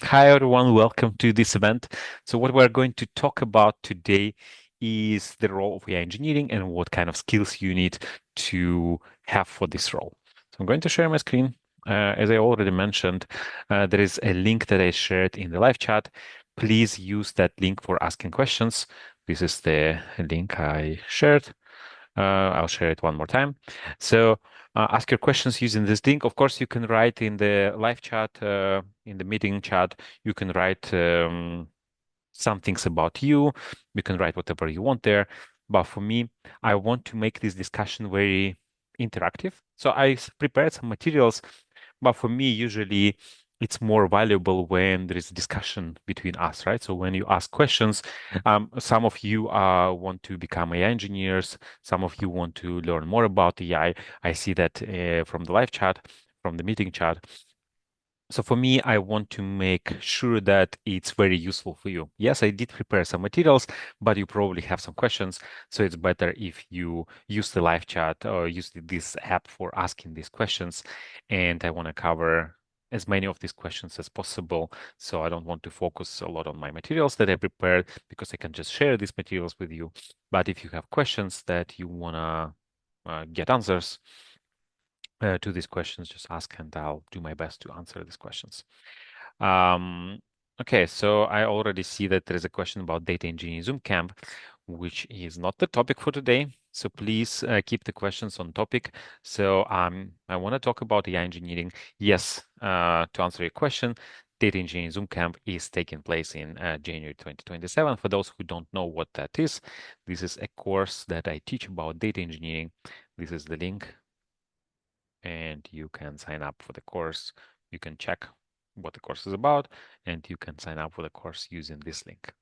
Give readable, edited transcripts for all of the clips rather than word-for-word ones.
Hi everyone, welcome to this event. So what we're going to talk about today is the role of AI engineering and what kind of skills you need to have for this role. So I'm going to share my screen. As I already mentioned, there is a link that I shared in the live chat. Please use that link for asking questions. This is the link I shared. I'll share it one more time. So ask your questions using this link. Of course, you can write in the live chat, in the meeting chat. You can write some things about you. You can write whatever you want there. But for me, I want to make this discussion very interactive. So prepared some materials, but for me, usually it's more valuable when there is a discussion between us, right? So when you ask questions, some of you want to become AI engineers, some of you want to learn more about AI. I see that from the live chat, from the meeting chat. So for me, I want to make sure that it's very useful for you. Yes, I did prepare some materials, but you probably have some questions. So it's better if you use the live chat or use this app for asking these questions. And I want to cover as many of these questions as possible. So I don't want to focus a lot on my materials that I prepared because I can just share these materials with you. But if you have questions that you want to get answers, to these questions, just ask and I'll do my best to answer these questions. Okay, so I already see that there is a question about data engineering Zoom camp, which is not the topic for today. So please keep the questions on topic. So I want to talk about AI engineering. Yes, to answer your question, data engineering Zoom camp is taking place in January 2027. For those who don't know what that is, this is a course that I teach about data engineering. This is the link and you can sign up for the course. You can check what the course is about, and you can sign up for the course using this link.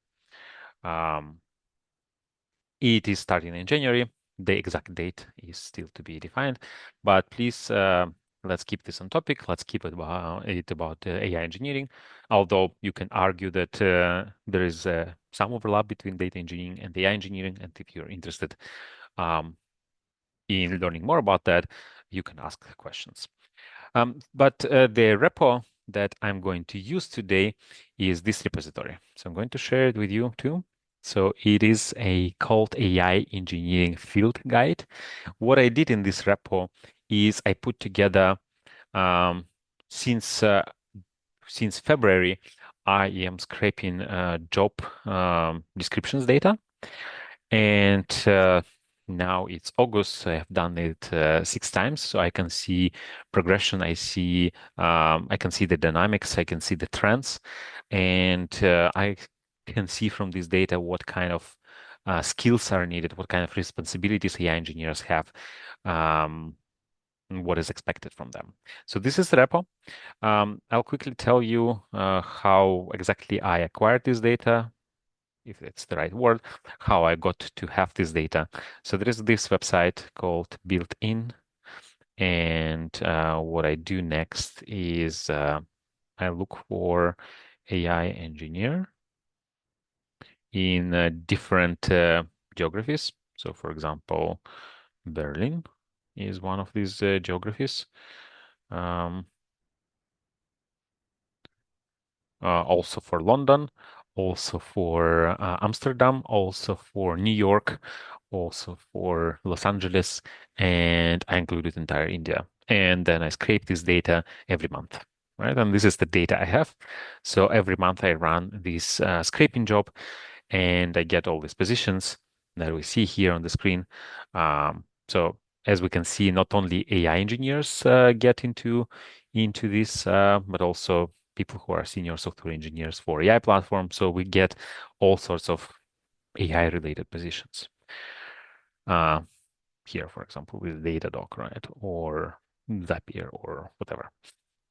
It is starting in January. The exact date is still to be defined, but please let's keep this on topic. Let's keep it about AI engineering, although you can argue that there is some overlap between data engineering and AI engineering, and if you're interested in learning more about that, you can ask questions. But the repo that I'm going to use today is this repository. So I'm going to share it with you too. So it is called AI Engineering Field Guide. What I did in this repo is I put together um, since since February, I am scraping job descriptions data, and now it's August. I have done it 6 times, so I can see progression. I can see the dynamics. I can see the trends, and I can see from this data what kind of skills are needed, what kind of responsibilities AI engineers have, and what is expected from them. So this is the repo. I'll quickly tell you how exactly I acquired this data, if it's the right word, how I got to have this data. So there is this website called Built-in, and what I do next is I look for AI engineer in different geographies. So for example, Berlin is one of these geographies. Um, Also for London, also for Amsterdam, also for New York, also for Los Angeles, and I included entire India. And then I scrape this data every month, right? And this is the data I have. So every month I run this scraping job and I get all these positions that we see here on the screen. So as we can see, not only AI engineers get into this, but also people who are senior software engineers for AI platform. So we get all sorts of AI related positions. Uh, Here, for example, with Datadog, right? Or Zapier or whatever.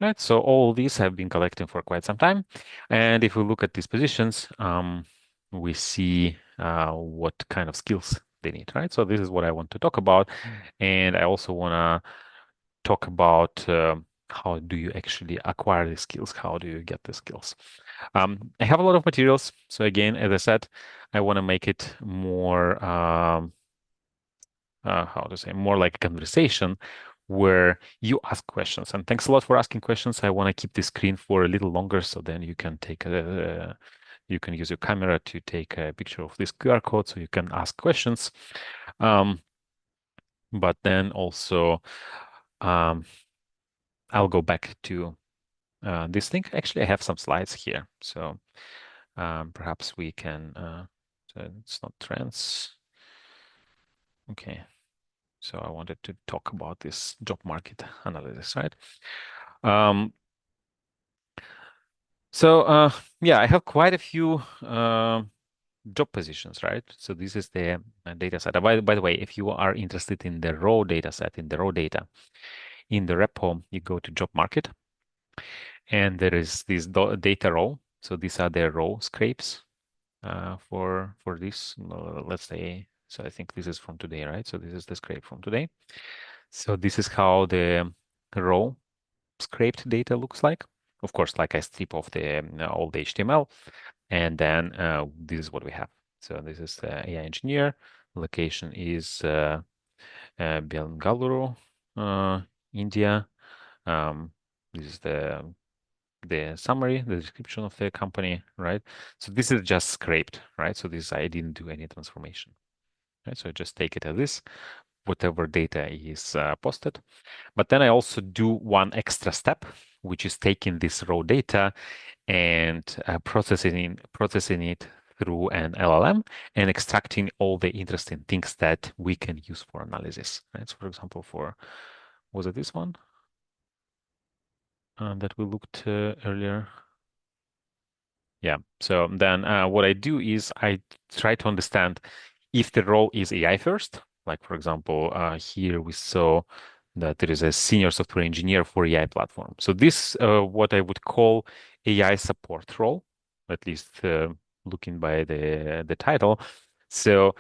Right, so all these have been collecting for quite some time. And if we look at these positions, we see what kind of skills they need, right? So this is what I want to talk about. And I also want to talk about how do you actually acquire these skills? How do you get the skills? I have a lot of materials. So again, as I said, I want to make it more, how to say, more like a conversation where you ask questions. And thanks a lot for asking questions. I want to keep this screen for a little longer, so then you can you can use your camera to take a picture of this QR code so you can ask questions. But then also, I'll go back to this thing. Actually, I have some slides here, so perhaps we can. So it's not trends. Okay. So I wanted to talk about this job market analysis, right? So yeah, I have quite a few job positions, right? So this is the data set. By the way, if you are interested in the raw data set, in the raw data, in the repo, you go to job market, and there is this data row. So these are the raw scrapes for this. Let's say, so I think this is from today, right? So this is the scrape from today. So this is how the raw scraped data looks like. Of course, like I strip off the all the HTML, and then this is what we have. So this is the AI engineer. Location is Bengaluru, India. This is the summary, the description of the company, right? So this is just scraped, right? So this I didn't do any transformation, right? So I just take it as this, whatever data is posted. But then I also do one extra step, which is taking this raw data and processing it through an LLM and extracting all the interesting things that we can use for analysis. Right? So for example, was it this one that we looked earlier? Yeah. So then what I do is I try to understand if the role is AI first. Like, for example, here we saw that there is a senior software engineer for AI platform. So this, what I would call AI support role, at least looking by the title. So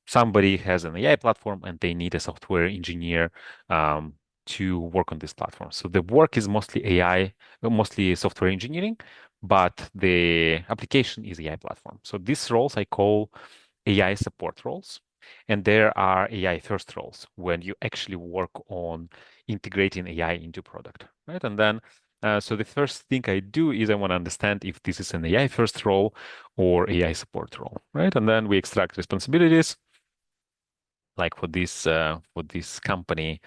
somebody has an AI platform and they need a software engineer to work on this platform. So the work is mostly AI, mostly software engineering, but the application is AI platform. So these roles I call AI support roles. And there are AI first roles when you actually work on integrating AI into product, right? And then, so the first thing I do is I want to understand if this is an AI first role or AI support role, right? And then we extract responsibilities. Like for this company,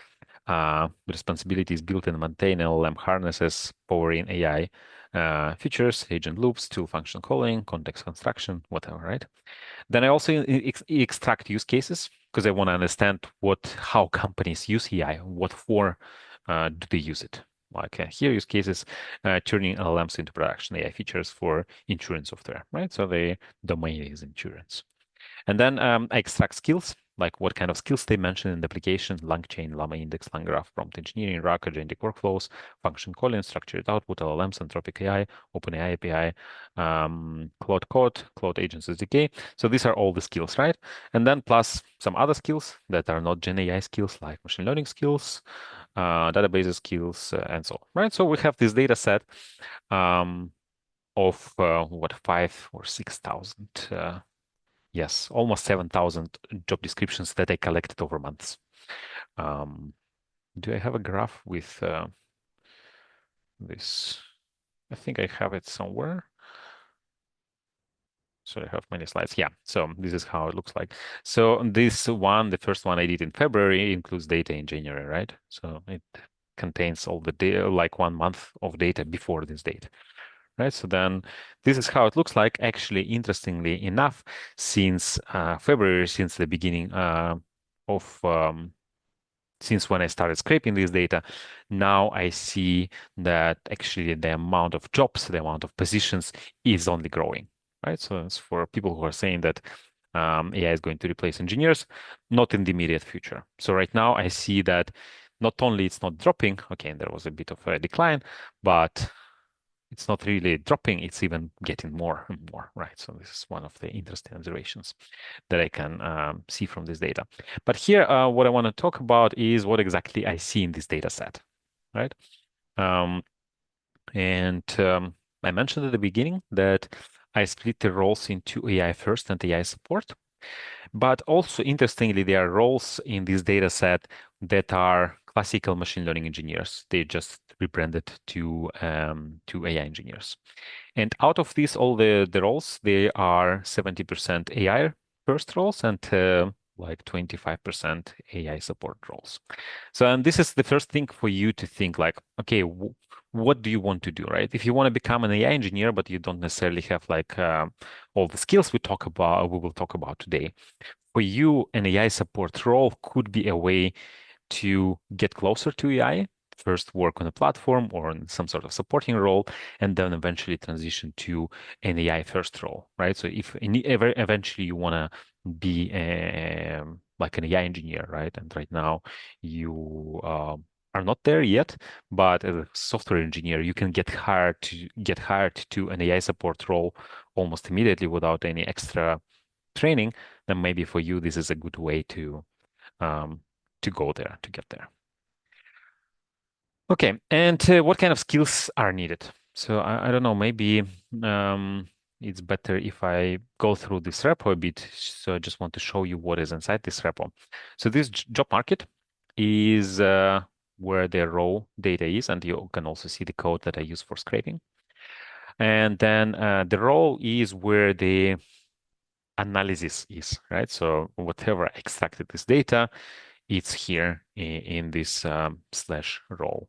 the responsibility is build and maintain LLM harnesses powering AI features, agent loops, tool function calling, context construction, whatever, right? Then I also extract use cases because I want to understand how companies use AI, what for do they use it. Like here, use cases turning LLMs into production AI features for insurance software, right? So the domain is insurance. And then I extract skills, like what kind of skills they mention in the application: LangChain, Llama Index, LangGraph, prompt engineering, RAG, agentic workflows, function calling, structured output, LLMs, Anthropic AI, OpenAI API, Claude Code, Claude Agents SDK. So these are all the skills, right? And then plus some other skills that are not Gen AI skills, like machine learning skills, databases skills, and so on, right? So we have this data set of what, 5 or 6,000 yes, almost 7,000 job descriptions that I collected over months. Do I have a graph with this? I think I have it somewhere. So I have many slides. Yeah, so this is how it looks like. So this one, the first one I did in February, includes data in January, right? So it contains all the data, like 1 month of data before this date. Right, so then this is how it looks like. Actually, interestingly enough, since February, since the beginning of since when I started scraping this data, now I see that actually the amount of jobs, the amount of positions is only growing, right? So it's for people who are saying that AI is going to replace engineers, not in the immediate future. So right now I see that not only it's not dropping, okay, and there was a bit of a decline, but it's not really dropping, it's even getting more and more, right? So this is one of the interesting observations that I can see from this data. But here, what I want to talk about is what exactly I see in this data set, right? Um, and I mentioned at the beginning that I split the roles into AI first and AI support. But also, interestingly, there are roles in this data set that are classical machine learning engineers. They just rebranded to AI engineers. And out of these, all the roles, they are 70% AI first roles and like 25% AI support roles. So, and this is the first thing for you to think like, okay, what do you want to do, right? If you want to become an AI engineer, but you don't necessarily have like all the skills we will talk about today. For you, an AI support role could be a way to get closer to AI, first work on a platform or on some sort of supporting role, and then eventually transition to an AI first role, right? So if ever eventually you want to be like an AI engineer, right? And right now you are not there yet, but as a software engineer, you can get hired to an AI support role almost immediately without any extra training. Then maybe for you this is a good way um, to go there, to get there. Okay, and what kind of skills are needed? So I don't know, maybe it's better if I go through this repo a bit. So I just want to show you what is inside this repo. So this job market is where the raw data is, and you can also see the code that I use for scraping. And then the role is where the analysis is, right? So whatever extracted this data, it's here in this slash role,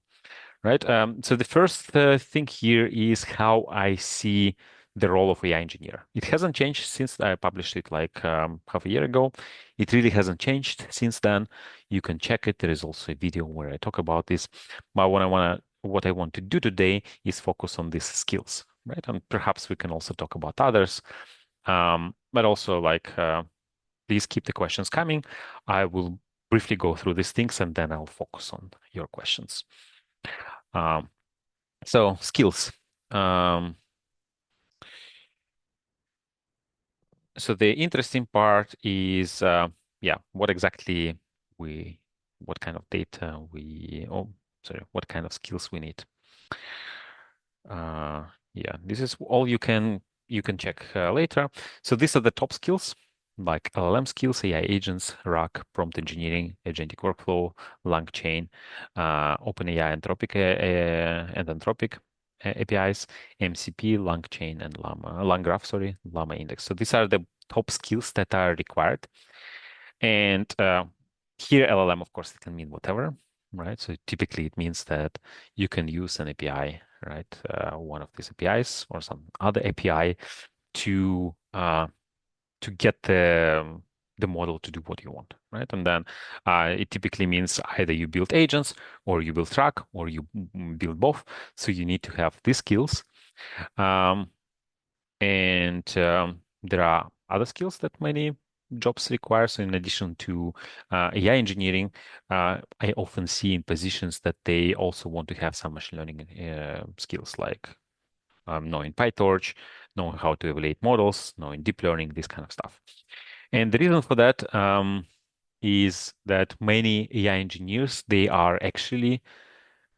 right? So the first thing here is how I see the role of AI engineer. It hasn't changed since I published it like half a year ago. It really hasn't changed since then. You can check it. There is also a video where I talk about this. But what I want to do today is focus on these skills, right? And perhaps we can also talk about others. But also like please keep the questions coming. I will briefly go through these things and then I'll focus on your questions. Um, so skills. Um, so the interesting part is, yeah, what kind of data what kind of skills we need. Uh, yeah, this is all you can check later. So these are the top skills like LLM skills, AI agents, RAG, prompt engineering, agentic workflow, LangChain, OpenAI, and Anthropic APIs, MCP, LangChain, and LangGraph, sorry, Llama Index. So these are the top skills that are required. And here, LLM, of course, it can mean whatever, right? So typically it means that you can use an API, right? One of these APIs or some other API to get the model to do what you want, right? And then it typically means either you build agents or you build RAG or you build both. So you need to have these skills. And there are other skills that many jobs require. So in addition to AI engineering, I often see in positions that they also want to have some machine learning skills like knowing PyTorch, knowing how to evaluate models, knowing deep learning, this kind of stuff. And the reason for that is that many AI engineers, they are actually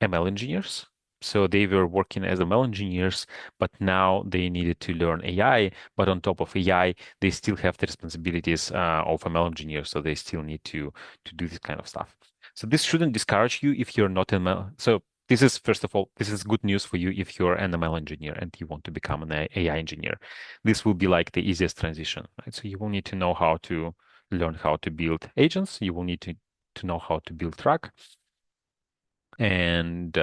ML engineers. So they were working as ML engineers, but now they needed to learn AI. But on top of AI, they still have the responsibilities of ML engineers. So they still need to do this kind of stuff. So this shouldn't discourage you if you're not ML. So this is, first of all, this is good news for you if you're an ML engineer and you want to become an AI engineer. This will be like the easiest transition, right? So you will need to know how to learn how to build agents. You will need to know how to build RAG and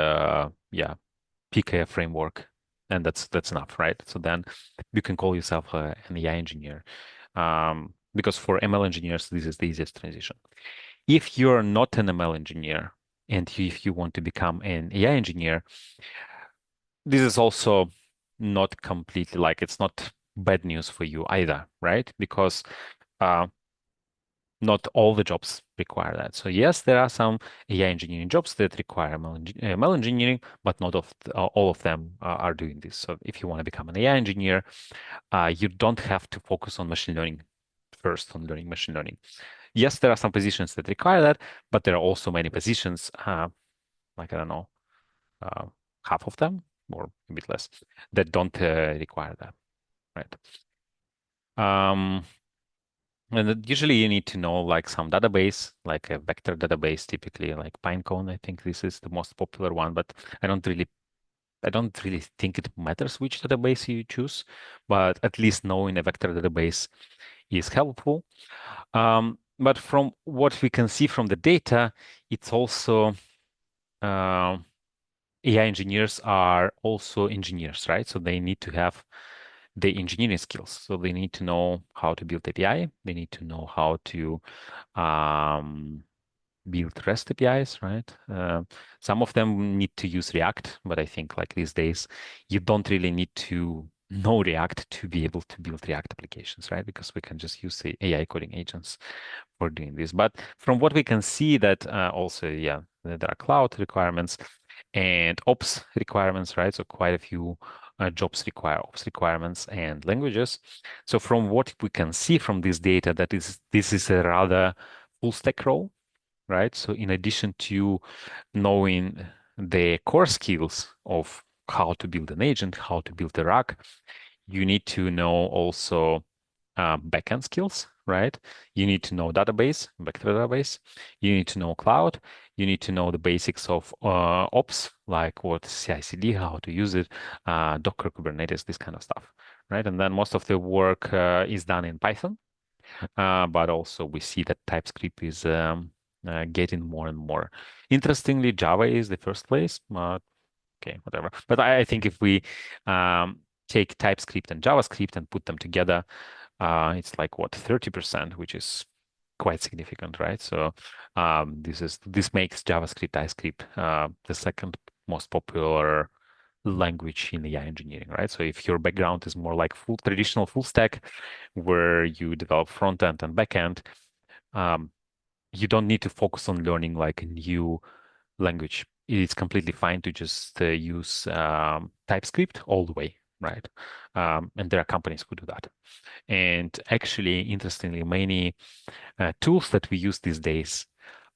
yeah, pick a framework, and that's enough, right? So then you can call yourself an AI engineer, because for ML engineers this is the easiest transition. If you're not an ML engineer and if you want to become an AI engineer, this is also not completely like it's not bad news for you either, right? Because uh, not all the jobs require that. So yes, there are some AI engineering jobs that require ML engineering, but not all of them are doing this. So if you want to become an AI engineer, you don't have to focus on machine learning first, on learning machine learning. Yes, there are some positions that require that, but there are also many positions, like I don't know, uh, half of them or a bit less, that don't require that, right? Um, And usually you need to know like some database, like a vector database, typically like Pinecone. I think this is the most popular one, but I don't really I don't really think it matters which database you choose, but at least knowing a vector database is helpful. But from what we can see from the data, it's also uh, AI engineers are also engineers, right? So they need to have the engineering skills. So they need to know how to build API. They need to know how to um, build REST APIs, right? Some of them need to use React, but I think like these days, you don't really need to know React to be able to build React applications, right? Because we can just use the AI coding agents for doing this. But from what we can see that also, yeah, there are cloud requirements and ops requirements, right? So quite a few jobs require ops requirements and languages. So from what we can see from this data, that is this is a rather full stack role, right? So in addition to knowing the core skills of how to build an agent, how to build a RAG, you need to know also backend skills, right? You need to know database, vector database. You need to know cloud. You need to know the basics of ops, like what CI/CD, how to use it, Docker, Kubernetes, this kind of stuff, right? And then most of the work is done in Python, but also we see that TypeScript is getting more and more. Interestingly, Java is the first place. Okay, whatever. But I think if we take TypeScript and JavaScript and put them together, it's like what 30%, which is quite significant, right? So this makes JavaScript, TypeScript the second most popular language in AI engineering, right? So if your background is more like full traditional full stack, where you develop front end and back end, um, you don't need to focus on learning like a new language. It's completely fine to just use TypeScript all the way, right? And there are companies who do that. And actually, interestingly, many tools that we use these days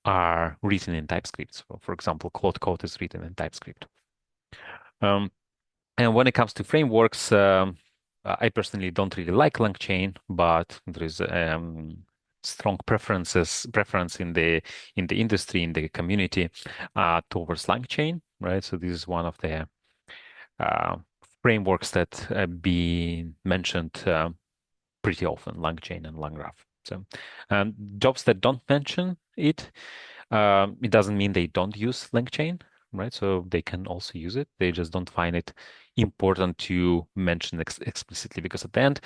are written in TypeScript. So, for example, Claude Code is written in TypeScript. Um, and when it comes to frameworks, I personally don't really like LangChain, but there is strong preference in the industry, in the community, towards LangChain, right? So this is one of the uh, frameworks that being mentioned pretty often, LangChain and LangGraph. So jobs that don't mention it, it doesn't mean they don't use LangChain, right? So they can also use it. They just don't find it important to mention explicitly, because at the end,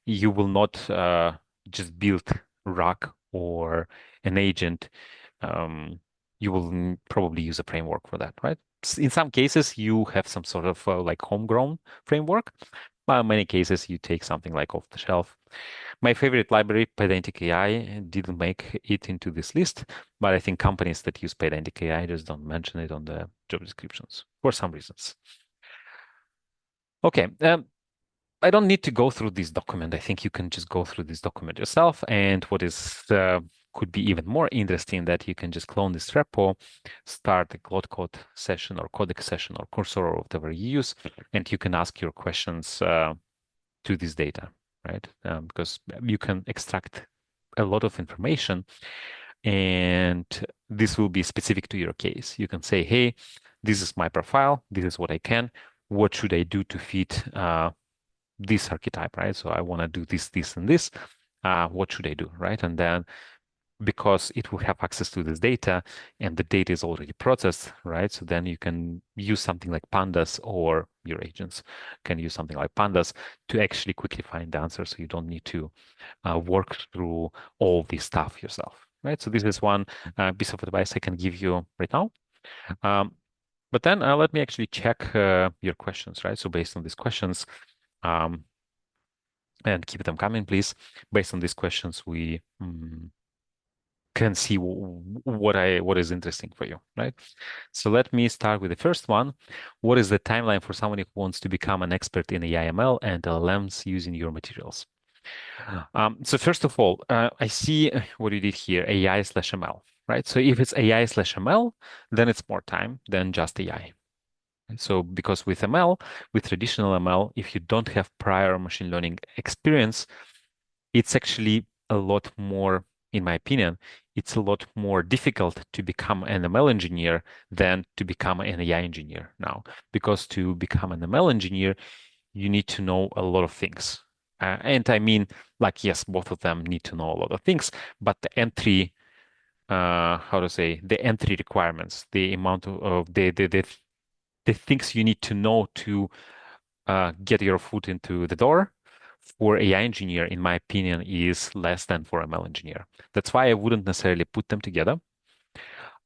you will not just build RAG or an agent. Um, you will probably use a framework for that, right? In some cases, you have some sort of like homegrown framework. But in many cases, you take something like off the shelf. My favorite library, Pydantic AI, didn't make it into this list, but I think companies that use Pydantic AI just don't mention it on the job descriptions for some reasons. Okay, I don't need to go through this document. I think you can just go through this document yourself. And what is could be even more interesting, that you can just clone this repo, start a Claude Code session or Codex session or Cursor or whatever you use, and you can ask your questions to this data, right? Because you can extract a lot of information, and this will be specific to your case. You can say, hey, this is my profile. This is what I can. What should I do to fit this archetype, right? So I want to do this, this, and this. What should I do, right? And then because it will have access to this data and the data is already processed, right? So then you can use something like pandas, or your agents can use something like pandas to actually quickly find the answer. So you don't need to work through all this stuff yourself, right? So this is one piece of advice I can give you right now. Um, but then let me actually check your questions, right? So based on these questions, um, and keep them coming, please. Based on these questions, we can see what is interesting for you, right? So let me start with the first one. What is the timeline for someone who wants to become an expert in AI/ML and LLMs using your materials? So first of all, I see what you did here, AI/ML, right? So if it's AI/ML, then it's more time than just AI. So because with ML, with traditional ML, if you don't have prior machine learning experience, it's actually a lot more, in my opinion, it's a lot more difficult to become an ML engineer than to become an AI engineer now. Because to become an ML engineer, you need to know a lot of things. And I mean, like, yes, both of them need to know a lot of things, but the entry, how to say, the entry requirements, the amount of the things you need to know to get your foot into the door for AI engineer, in my opinion, is less than for ML engineer. That's why I wouldn't necessarily put them together.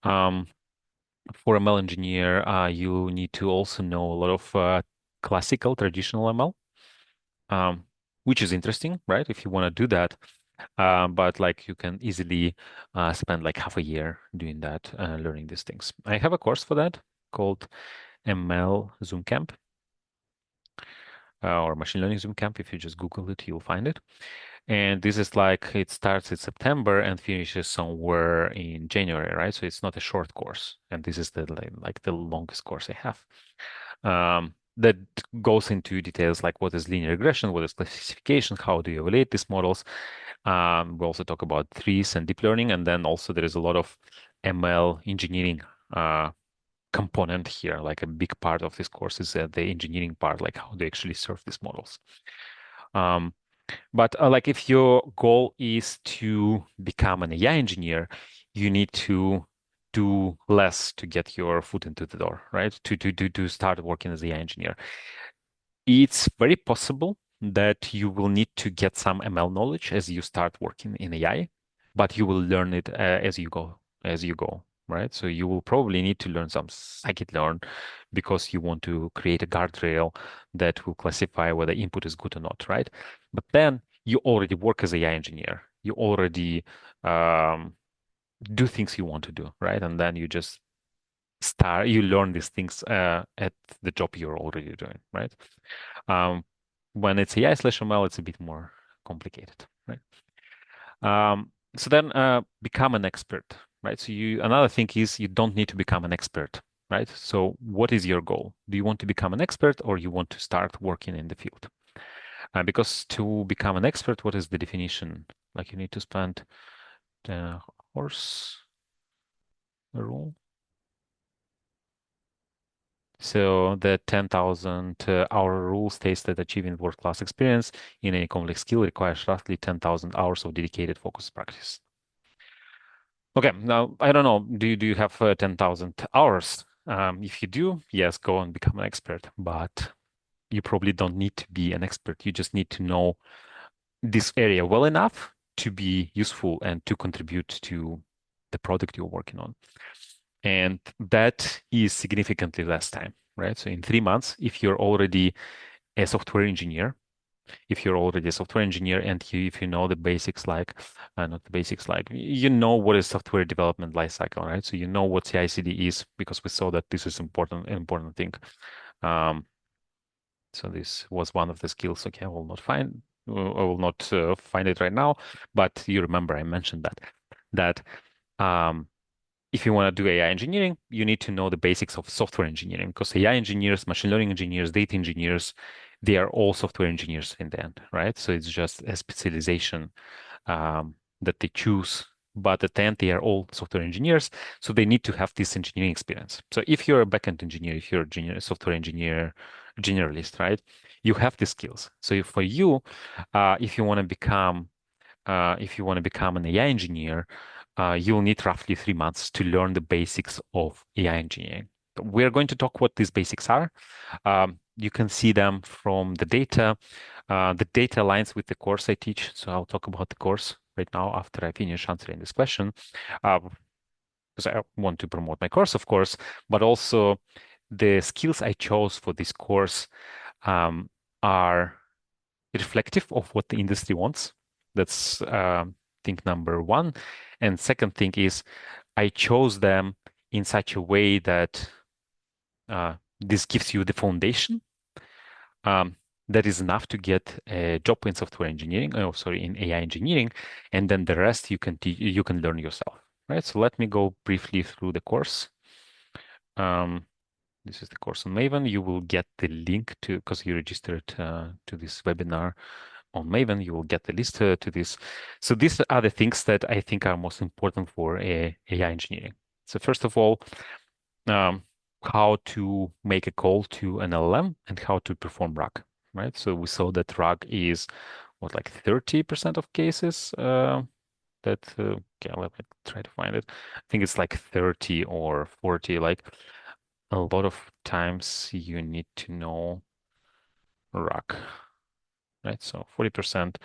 Um, for ML engineer, you need to also know a lot of classical, traditional ML, which is interesting, right? If you want to do that. But like you can easily spend like half a year doing that, learning these things. I have a course for that called ML Zoom Camp or Machine Learning Zoom Camp. If you just Google it, you'll find it. And this is like it starts in September and finishes somewhere in January, right? So it's not a short course, and this is the like the longest course I have. That goes into details like what is linear regression, what is classification, how do you evaluate these models. We also talk about trees and deep learning, and then also there is a lot of ML engineering component here. Like a big part of this course is the engineering part, like how they actually serve these models. But like if your goal is to become an AI engineer, you need to do less to get your foot into the door, right? To start working as an AI engineer. It's very possible that you will need to get some ML knowledge as you start working in AI, but you will learn it as you go, right? So you will probably need to learn some scikit-learn because you want to create a guardrail that will classify whether input is good or not, right? But then you already work as an AI engineer. You already do things you want to do, right? And then you just you learn these things at the job you're already doing, right? Um, when it's AI/ML, it's a bit more complicated, right? So then become an expert, right? So another thing is you don't need to become an expert, right? So what is your goal? Do you want to become an expert or you want to start working in the field? Because to become an expert, what is the definition? Like you need to spend the horse rule. So the 10,000 hour rule states that achieving world-class experience in any complex skill requires roughly 10,000 hours of dedicated focused practice. Okay, now I don't know. Do you have 10,000 hours? If you do, yes, go and become an expert. But you probably don't need to be an expert. You just need to know this area well enough to be useful and to contribute to the product you're working on. And that is significantly less time, right? So in 3 months, if you're already a software engineer, and if you know the basics, like not the basics, like you know what is software development lifecycle, right? So you know what CI/CD is because we saw that this is important thing. So this was one of the skills. Okay, I will not find it right now, but you remember I mentioned that if you want to do AI engineering, you need to know the basics of software engineering because AI engineers, machine learning engineers, data engineers, they are all software engineers in the end, right? So it's just a specialization that they choose. But at the end, they are all software engineers, so they need to have this engineering experience. So if you're a backend engineer, if you're a software engineer, generalist, right, you have the skills. So for you, if you want to become an AI engineer, you'll need roughly 3 months to learn the basics of AI engineering. We're going to talk what these basics are. You can see them from the data. The data aligns with the course I teach, so I'll talk about the course right now after I finish answering this question, because I want to promote my course, of course, but also the skills I chose for this course are reflective of what the industry wants. That's thing number one. And second thing is I chose them in such a way that this gives you the foundation that is enough to get a job in software engineering, in AI engineering, and then the rest you can learn yourself, right? So let me go briefly through the course. This is the course on Maven. You will get the link to because you registered to this webinar on Maven, you will get the list to this. So these are the things that I think are most important for AI engineering. So first of all, um, how to make a call to an LLM and how to perform RAG, right? So we saw that RAG is what, like 30% of cases okay, let me try to find it. I think it's like 30 or 40. Like a lot of times you need to know RAG, right? So 40%.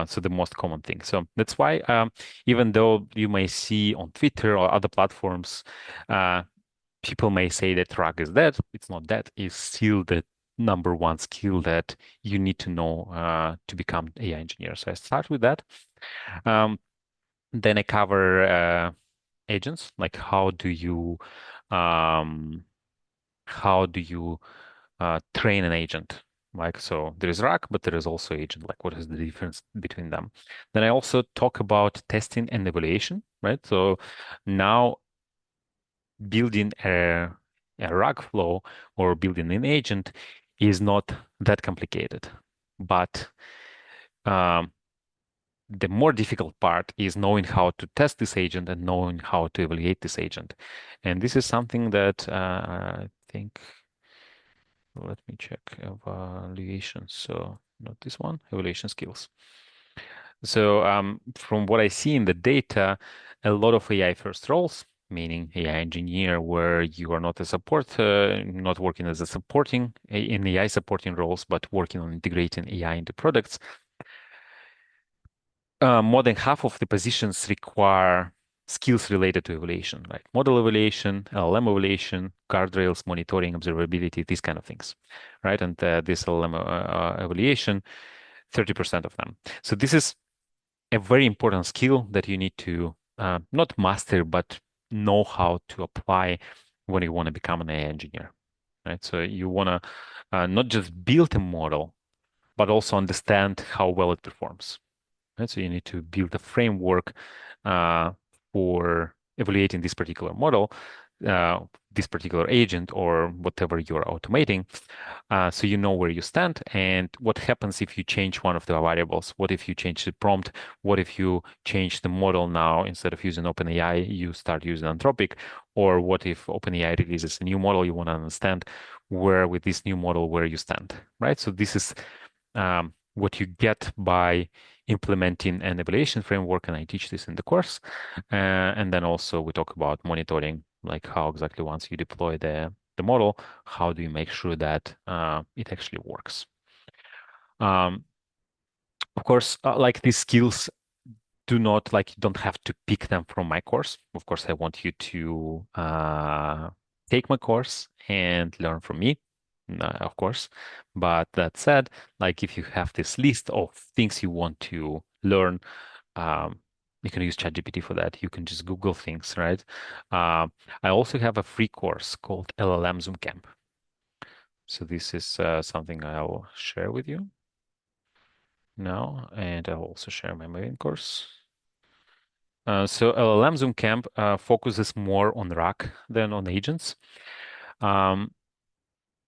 So the most common thing. So that's why even though you may see on Twitter or other platforms, people may say that RAG is dead. It's not dead. It's still the number one skill that you need to know to become AI engineer. So I start with that. Um, then I cover agents, like um, how do you train an agent? Like, so there is RAG, but there is also agent. Like, what is the difference between them? Then I also talk about testing and evaluation, right? So now building a RAG flow or building an agent is not that complicated. But um, the more difficult part is knowing how to test this agent and knowing how to evaluate this agent. And this is something that I think, let me check evaluation. So not this one, evaluation skills. So from what I see in the data, a lot of AI first roles, meaning AI engineer, where you are not a support, not working as a supporting in AI supporting roles, but working on integrating AI into products. More than half of the positions require skills related to evaluation, like model evaluation, LLM evaluation, guardrails, monitoring, observability, these kind of things, right? And this LLM evaluation, 30% of them. So this is a very important skill that you need to not master, but know how to apply when you want to become an AI engineer, right? So you want to not just build a model, but also understand how well it performs. Right? So you need to build a framework uh, for evaluating this particular model, this particular agent, or whatever you're automating, so you know where you stand and what happens if you change one of the variables. What if you change the prompt? What if you change the model now, instead of using OpenAI, you start using Anthropic? Or what if OpenAI releases a new model? You want to understand where, with this new model, where you stand, right? So this is what you get by implementing an evaluation framework, and I teach this in the course. And then also we talk about monitoring, like how exactly once you deploy the model, how do you make sure that it actually works? Um, of course, like these skills do not, like, you don't have to pick them from my course. Of course, I want you to take my course and learn from me, of course. But that said, like, if you have this list of things you want to learn, um, you can use ChatGPT for that. You can just Google things, right? I also have a free course called LLM Zoom Camp. So this is something I'll share with you now, and I'll also share my main course. So LLM Zoom Camp focuses more on RAG than on agents. Um,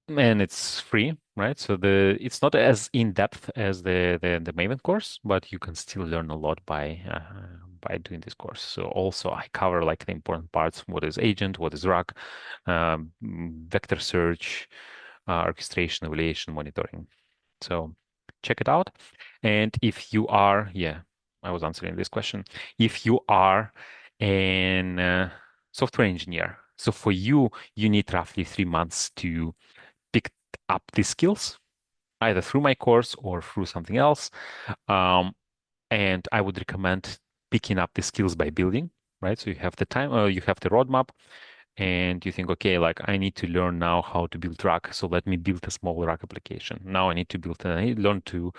and it's free, right? So it's not as in depth as the Maven course, but you can still learn a lot by doing this course. So also I cover like the important parts: what is agent, what is RAG, vector search, orchestration, evaluation, monitoring. So check it out. And if you are, yeah, I was answering this question. If you are an software engineer, so for you, you need roughly 3 months to pick up these skills, either through my course or through something else. Um, and I would recommend picking up the skills by building, right? So you have the time, you have the roadmap, and you think, okay, like I need to learn now how to build RAG, so let me build a small RAG application. Now I need to learn to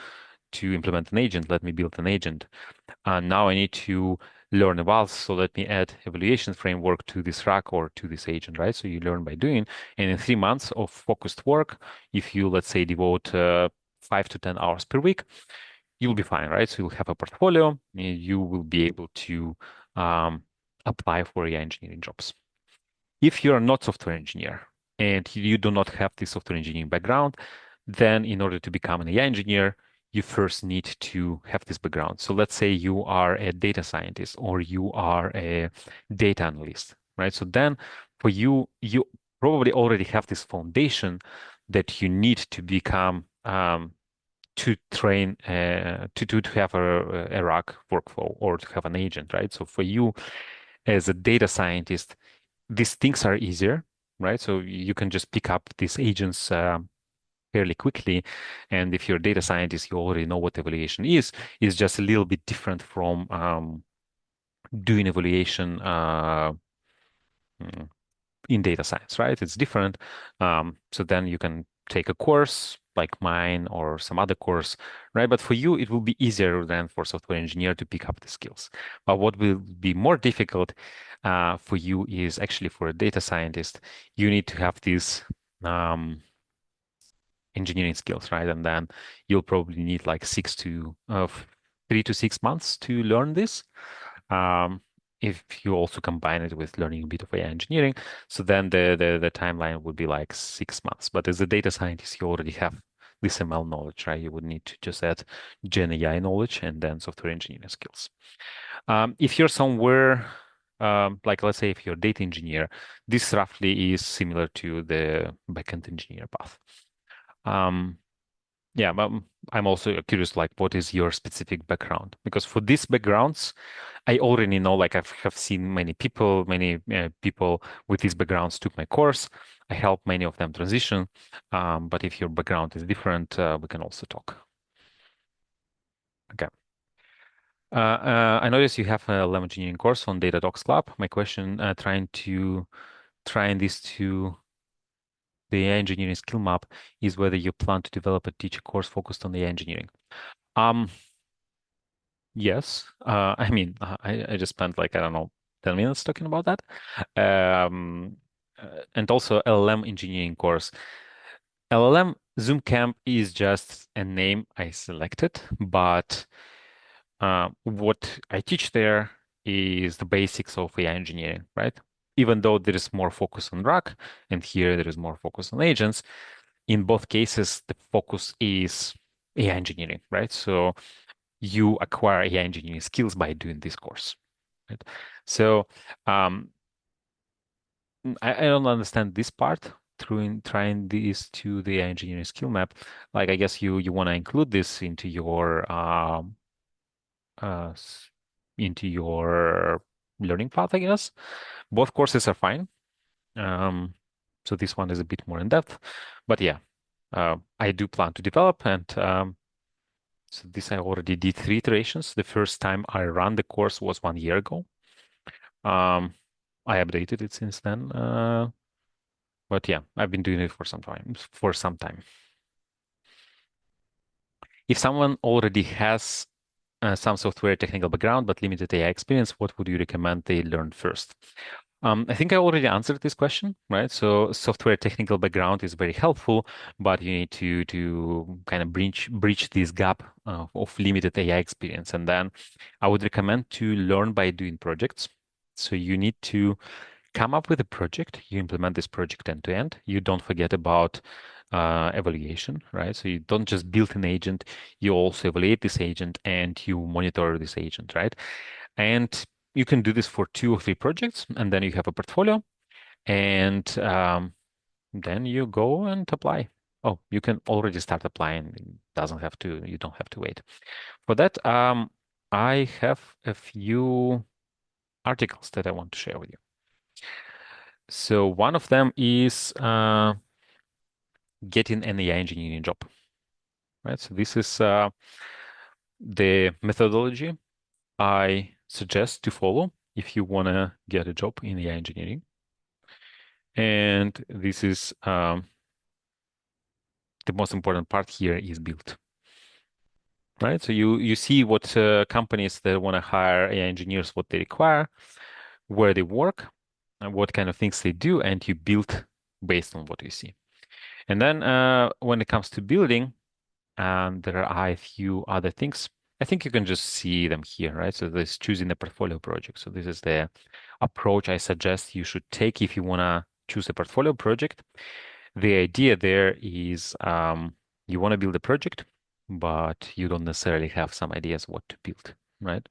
implement an agent. Let me build an agent. Now I need to learn about, so let me add evaluation framework to this RAG or to this agent, right? So you learn by doing. And in 3 months of focused work, if you, let's say, devote 5 to 10 hours per week, you'll be fine, right? So you'll have a portfolio, and you will be able to um, apply for AI engineering jobs. If you're not software engineer and you do not have the software engineering background, then in order to become an AI engineer, you first need to have this background. So let's say you are a data scientist or you are a data analyst, right? So then for you, you probably already have this foundation that you need to become to train to have a RAG workflow or to have an agent, right? So for you as a data scientist, these things are easier, right? So you can just pick up these agents fairly quickly. And if you're a data scientist, you already know what evaluation is. It's just a little bit different from doing evaluation mm, in data science, right? It's different. So then you can take a course like mine or some other course, right? But for you, it will be easier than for software engineer to pick up the skills. But what will be more difficult for you is actually for a data scientist, you need to have these um, engineering skills, right? And then you'll probably need like 3 to 6 months to learn this. Um, if you also combine it with learning a bit of AI engineering, so then the timeline would be like 6 months. But as a data scientist, you already have this ML knowledge, right? You would need to just add Gen AI knowledge and then software engineering skills. If you're somewhere like let's say if you're a data engineer, this roughly is similar to the backend engineer path. Um, yeah, but I'm also curious, like, what is your specific background? Because for these backgrounds, I already know, like, have seen many people with these backgrounds took my course. I helped many of them transition. But if your background is different, we can also talk. Okay. I noticed you have a LAM engineering course on Data Docs Club. My question, trying this to the AI engineering skill map is whether you plan to develop a teacher course focused on AI engineering. Um, Yes. I mean, I just spent like, I don't know, 10 minutes talking about that. Um, and also LLM engineering course. LLM Zoom Camp is just a name I selected, but what I teach there is the basics of AI engineering, right? Even though there is more focus on RAG, and here there is more focus on agents, in both cases, the focus is AI engineering, right? So you acquire AI engineering skills by doing this course, right? So um, I don't understand this part through in trying this to the AI engineering skill map. Like I guess you want to include this uh, s- into your learning path, I guess. Both courses are fine. Um, so this one is a bit more in depth, but yeah, I do plan to develop and so this I already did 3 iterations. The first time I ran the course was 1 year ago. Um, I updated it since then. But yeah, I've been doing it for some time. If someone already has some software technical background but limited AI experience, what would you recommend they learn first? I think I already answered this question, right? So software technical background is very helpful, but you need to kind of breach this gap of limited AI experience. And then I would recommend to learn by doing projects. So you need to come up with a project, you implement this project end to end. You don't forget about evaluation, right? So you don't just build an agent, you also evaluate this agent and you monitor this agent, right? And you can do this for 2 or 3 projects, and then you have a portfolio, and then you go and apply. Oh, you can already start applying. You don't have to wait. For that, I have a few articles that I want to share with you. So one of them is getting an AI engineering job, right? So this is the methodology I suggest to follow if you want to get a job in AI engineering. And this is the most important part here is build, right? So you see what companies that want to hire AI engineers, what they require, where they work, and what kind of things they do, and you build based on what you see. And then when it comes to building, there are a few other things. I think you can just see them here, right? So this choosing the portfolio project. So this is the approach I suggest you should take if you want to choose a portfolio project. The idea there is you want to build a project. but you don't necessarily have some ideas what to build, right?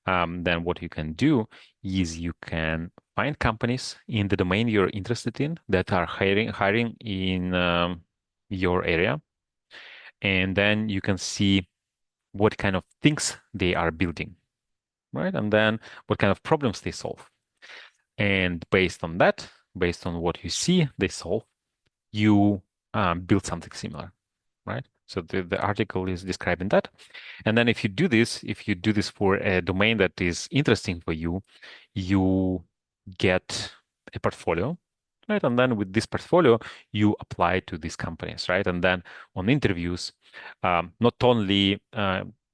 Then what you can do is you can find companies in the domain you're interested in that are hiring in your area, and then you can see what kind of things they are building, right? And then what kind of problems they solve. And based on that, based on what you see they solve, you build something similar, right? So the article is describing that. And then if you do this for a domain that is interesting for you, you get a portfolio, right? And then with this portfolio, you apply to these companies, right? And then on interviews, not only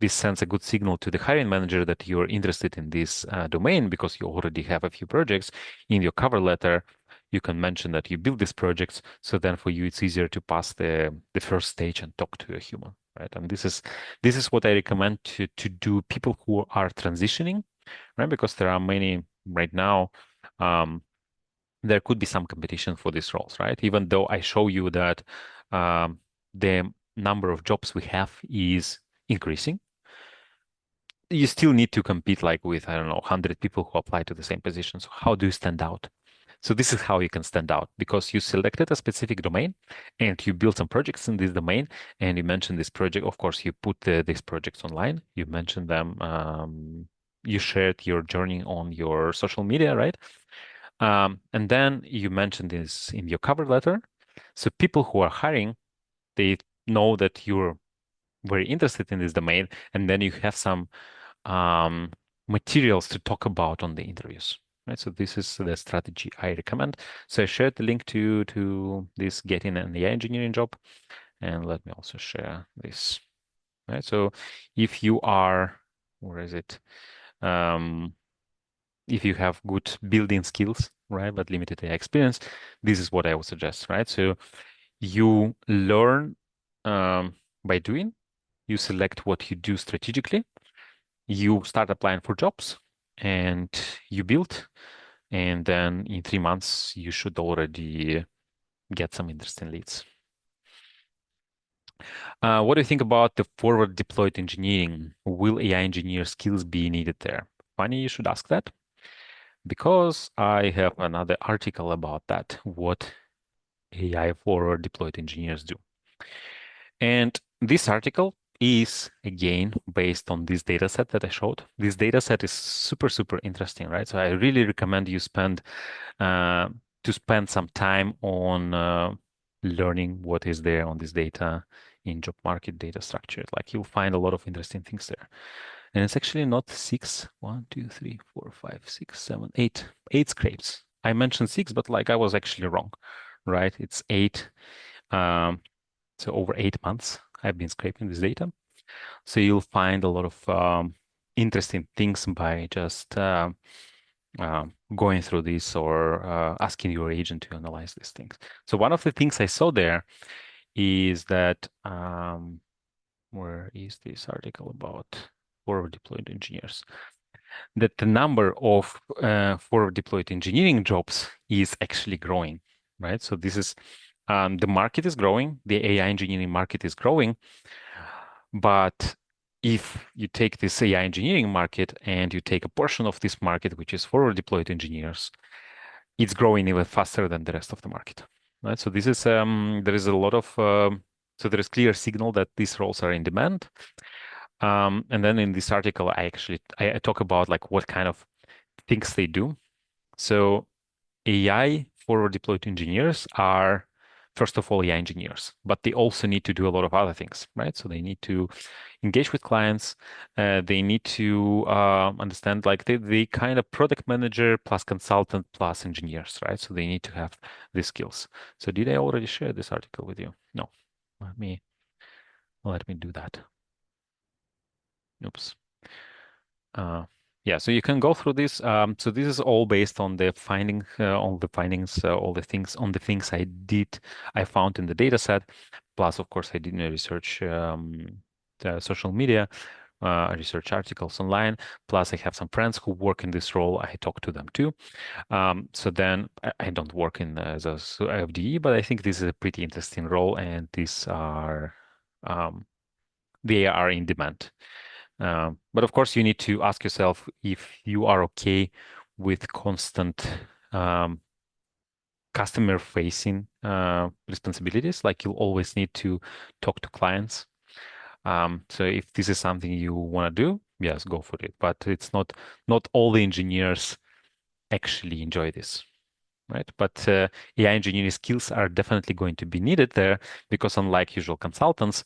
this sends a good signal to the hiring manager that you're interested in this domain because you already have a few projects in your cover letter. You can mention that you build these projects, so then for you it's easier to pass the first stage and talk to a human, right? And this is what I recommend to do people who are transitioning, right? Because there are many right now. Um, there could be some competition for these roles, right? Even though I show you that the number of jobs we have is increasing, you still need to compete like with, I don't know, 100 people who apply to the same position. So how do you stand out? So this is how you can stand out because you selected a specific domain and you built some projects in this domain and you mentioned this project. Of course, you put these projects online. You mentioned them. You shared your journey on your social media, right? And then you mentioned this in your cover letter. So people who are hiring, they know that you're very interested in this domain, and then you have some um, materials to talk about on the interviews. Right. So this is the strategy I recommend. So I shared the link to this getting an AI engineering job, and let me also share this. Right. So if you are, where is it? Um, if you have good building skills, right, but limited AI experience, this is what I would suggest, right? So you learn by doing, you select what you do strategically, you start applying for jobs, and you build, and then in 3 months, you should already get some interesting leads. What do you think about the forward deployed engineering? Will AI engineer skills be needed there? Funny you should ask that because I have another article about that, what AI forward deployed engineers do. And this article is again based on this data set that I showed. This data set is super, super interesting, right? So I really recommend you uh, spend some time on learning what is there on this data in job market data structure. Like you'll find a lot of interesting things there. And it's actually not six, 1, 2, 3, 4, 5, 6, 7, 8, 8 scrapes. I mentioned six, but like I was actually wrong, right? It's eight. Um, so over 8 months, I've been scraping this data. So you'll find a lot of interesting things by just going through this or asking your agent to analyze these things. So one of the things I saw there is that where is this article about forward deployed engineers? That the number of forward deployed engineering jobs is actually growing, right? So this is the market is growing, the AI engineering market is growing, but if you take this AI engineering market and you take a portion of this market, which is forward deployed engineers, it's growing even faster than the rest of the market, right? So this is there is a lot of so there is clear signal that these roles are in demand. And then in this article, I talk about like what kind of things they do. So AI forward deployed engineers are, first of all, AI engineers, but they also need to do a lot of other things, right? So they need to engage with clients. They need to understand like the kind of product manager plus consultant plus engineers, right? So they need to have these skills. So did I already share this article with you? No. Let me do that. Oops. Uh, yeah, so you can go through this. So this is all based on the findings, all the findings, all the things on the things I found in the data set. Plus, of course, I did research the social media, research articles online. Plus, I have some friends who work in this role. I talk to them too. So then I don't work in as a FDE, but I think this is a pretty interesting role, and these are they are in demand. But of course, you need to ask yourself if you are okay with constant customer-facing responsibilities. Like you'll always need to talk to clients. So if this is something you want to do, yes, go for it. But it's not all the engineers actually enjoy this, right? But AI engineering skills are definitely going to be needed there because unlike usual consultants,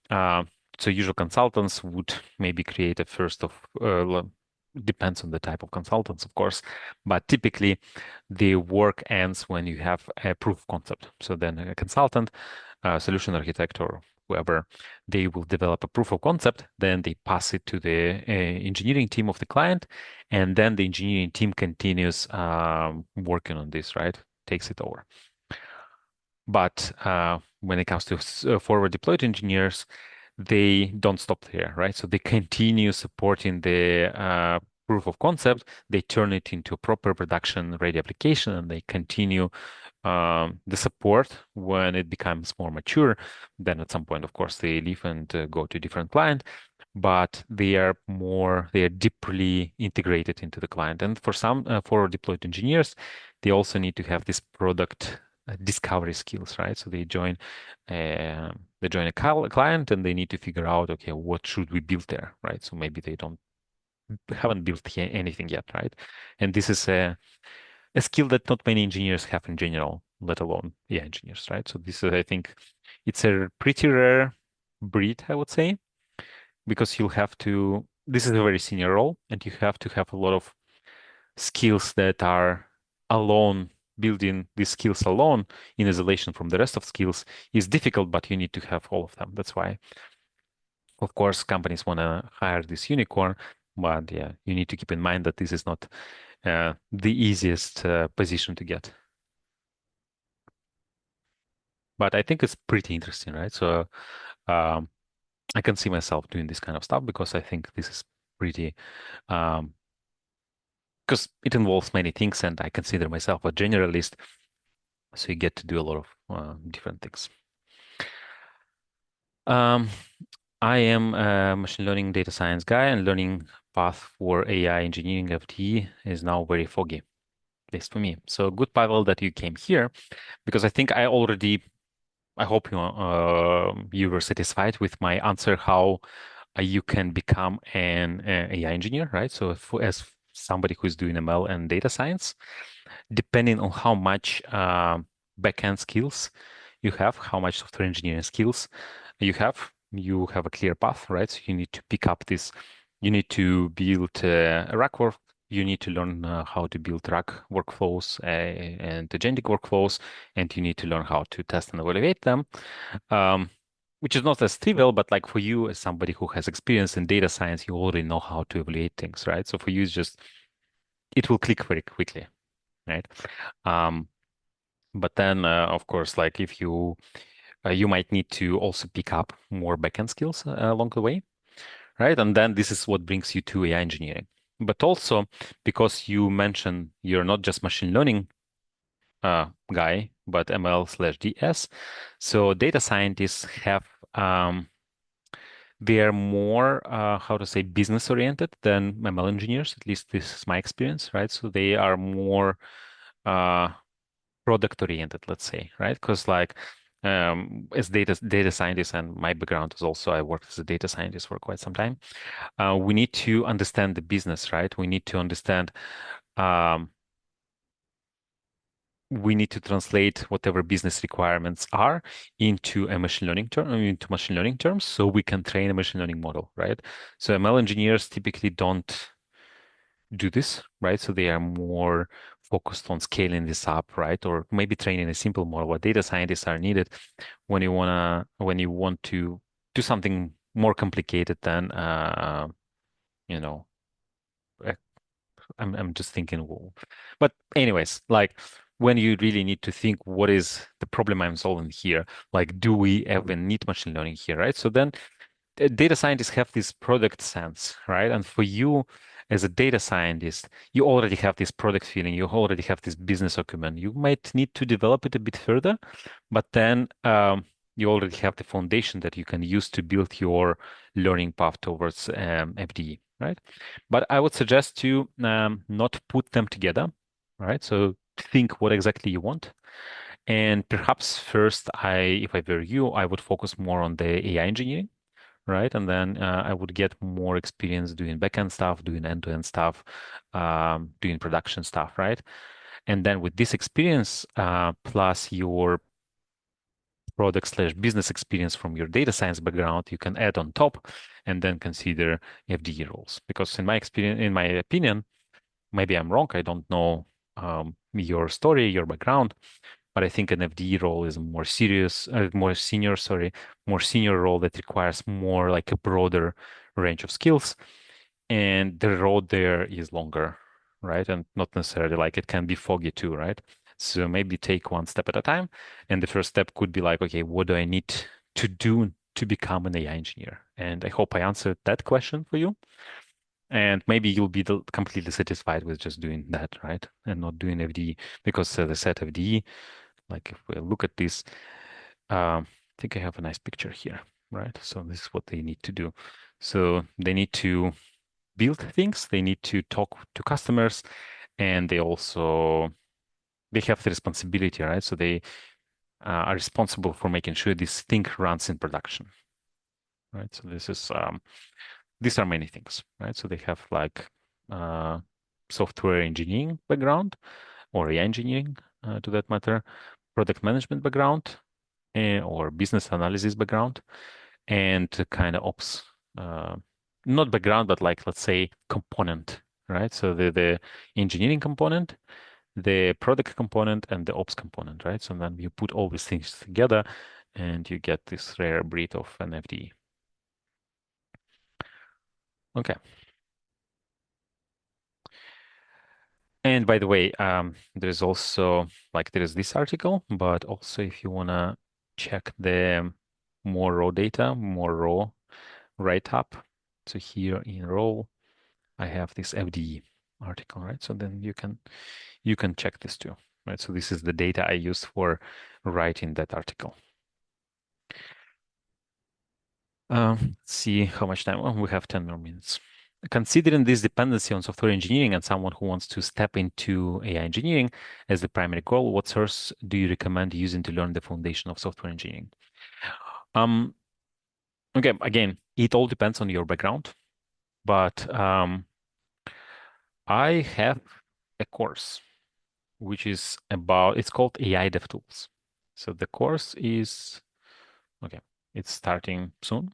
uh, so usual consultants would maybe create a first of depends on the type of consultants, of course, but typically the work ends when you have a proof of concept. So then a consultant, solution architect, or whoever, they will develop a proof of concept, then they pass it to the engineering team of the client, and then the engineering team continues working on this, right? Takes it over. But when it comes to forward deployed engineers, they don't stop there, right? So they continue supporting the proof of concept. They turn it into a proper production ready application, and they continue the support when it becomes more mature. Then at some point, of course, they leave and go to a different client. But they are deeply integrated into the client. And for some forward deployed engineers, they also need to have this product discovery skills, right? So they join a client and they need to figure out, okay, what should we build there, right? So maybe they haven't built anything yet, right? And this is a skill that not many engineers have in general, let alone AI engineers, right? So this is, I think, it's a pretty rare breed, I would say, because you'll have to. This is a very senior role, and you have to have a lot of skills that are alone. Building these skills alone in isolation from the rest of skills is difficult, but you need to have all of them. That's why, of course, companies want to hire this unicorn, but yeah, you need to keep in mind that this is not the easiest position to get. But I think it's pretty interesting, right? So um, I can see myself doing this kind of stuff because I think this is pretty um, because it involves many things, and I consider myself a generalist, so you get to do a lot of different things. Um, I am a machine learning data science guy, and learning path for AI engineering FTE is now very foggy, at least for me. So good, Pavel, that you came here because I think I hope you were satisfied with my answer how you can become an AI engineer, right? So as somebody who's doing ML and data science, depending on how much backend skills you have, how much software engineering skills you have a clear path, right? So you need to pick up this, you need to build a RAG work, you need to learn how to build RAG workflows and agentic workflows, and you need to learn how to test and evaluate them. Which is not as trivial, but like for you as somebody who has experience in data science, you already know how to evaluate things, right? So for you, it's just, it will click very quickly, right? Um, but then, of course, like if you might need to also pick up more backend skills along the way, right? And then this is what brings you to AI engineering. But also because you mentioned you're not just machine learning guy, but ML/DS. So data scientists have they are more how to say business oriented than ML engineers. At least this is my experience, right? So they are more uh, product oriented, let's say, right? Because like as data scientist, and my background is also I worked as a data scientist for quite some time. We need to understand the business, right? Um, we need to translate whatever business requirements are into machine learning terms, so we can train a machine learning model, right? So ML engineers typically don't do this, right? So they are more focused on scaling this up, right? Or maybe training a simple model. What data scientists are needed when you want to do something more complicated than you know, uh, I'm just thinking, but anyways, like when you really need to think what is the problem I'm solving here, like do we even need machine learning here, right? So then data scientists have this product sense, right? And for you as a data scientist, you already have this product feeling, you already have this business acumen. You might need to develop it a bit further, but then you already have the foundation that you can use to build your learning path towards FDE, right? But I would suggest to not put them together, right? So think what exactly you want. And perhaps first, if I were you, I would focus more on the AI engineering, right? And then I would get more experience doing backend stuff, doing end-to-end stuff, doing production stuff, right? And then with this experience, plus your product/business experience from your data science background, you can add on top and then consider FDE roles. Because in my experience, in my opinion, maybe I'm wrong. I don't know your story, your background, but I think an FDE role is a more serious, more senior role that requires more like a broader range of skills, and the road there is longer, right? And not necessarily like it can be foggy too, right? So maybe take one step at a time, and the first step could be like, okay, what do I need to do to become an AI engineer? And I hope I answered that question for you. And maybe you'll be completely satisfied with just doing that, right? And not doing FDE because the set FDE, like if we look at this, I think I have a nice picture here, right? So this is what they need to do. So they need to build things, they need to talk to customers, and they have the responsibility, right? So they are responsible for making sure this thing runs in production, right? So these are many things, right? So they have like uh, software engineering background or AI engineering, to that matter, product management background, or business analysis background, and kind of ops, uh, not background, but like let's say component, right? So the engineering component, the product component, and the ops component, right? So then you put all these things together, and you get this rare breed of an FDE. Okay. And by the way, there's also like there is this article, but also if you wanna check the more raw data, more raw write-up. So here in raw, I have this FDE article, right? So then you can check this too, right? So this is the data I used for writing that article. Let's see how much time. Oh, we have 10 more minutes. Considering this dependency on software engineering and someone who wants to step into AI engineering as the primary goal, what source do you recommend using to learn the foundation of software engineering? Um, okay, again, it all depends on your background, but I have a course which is about, it's called AI DevTools. So the course is, okay, it's starting soon.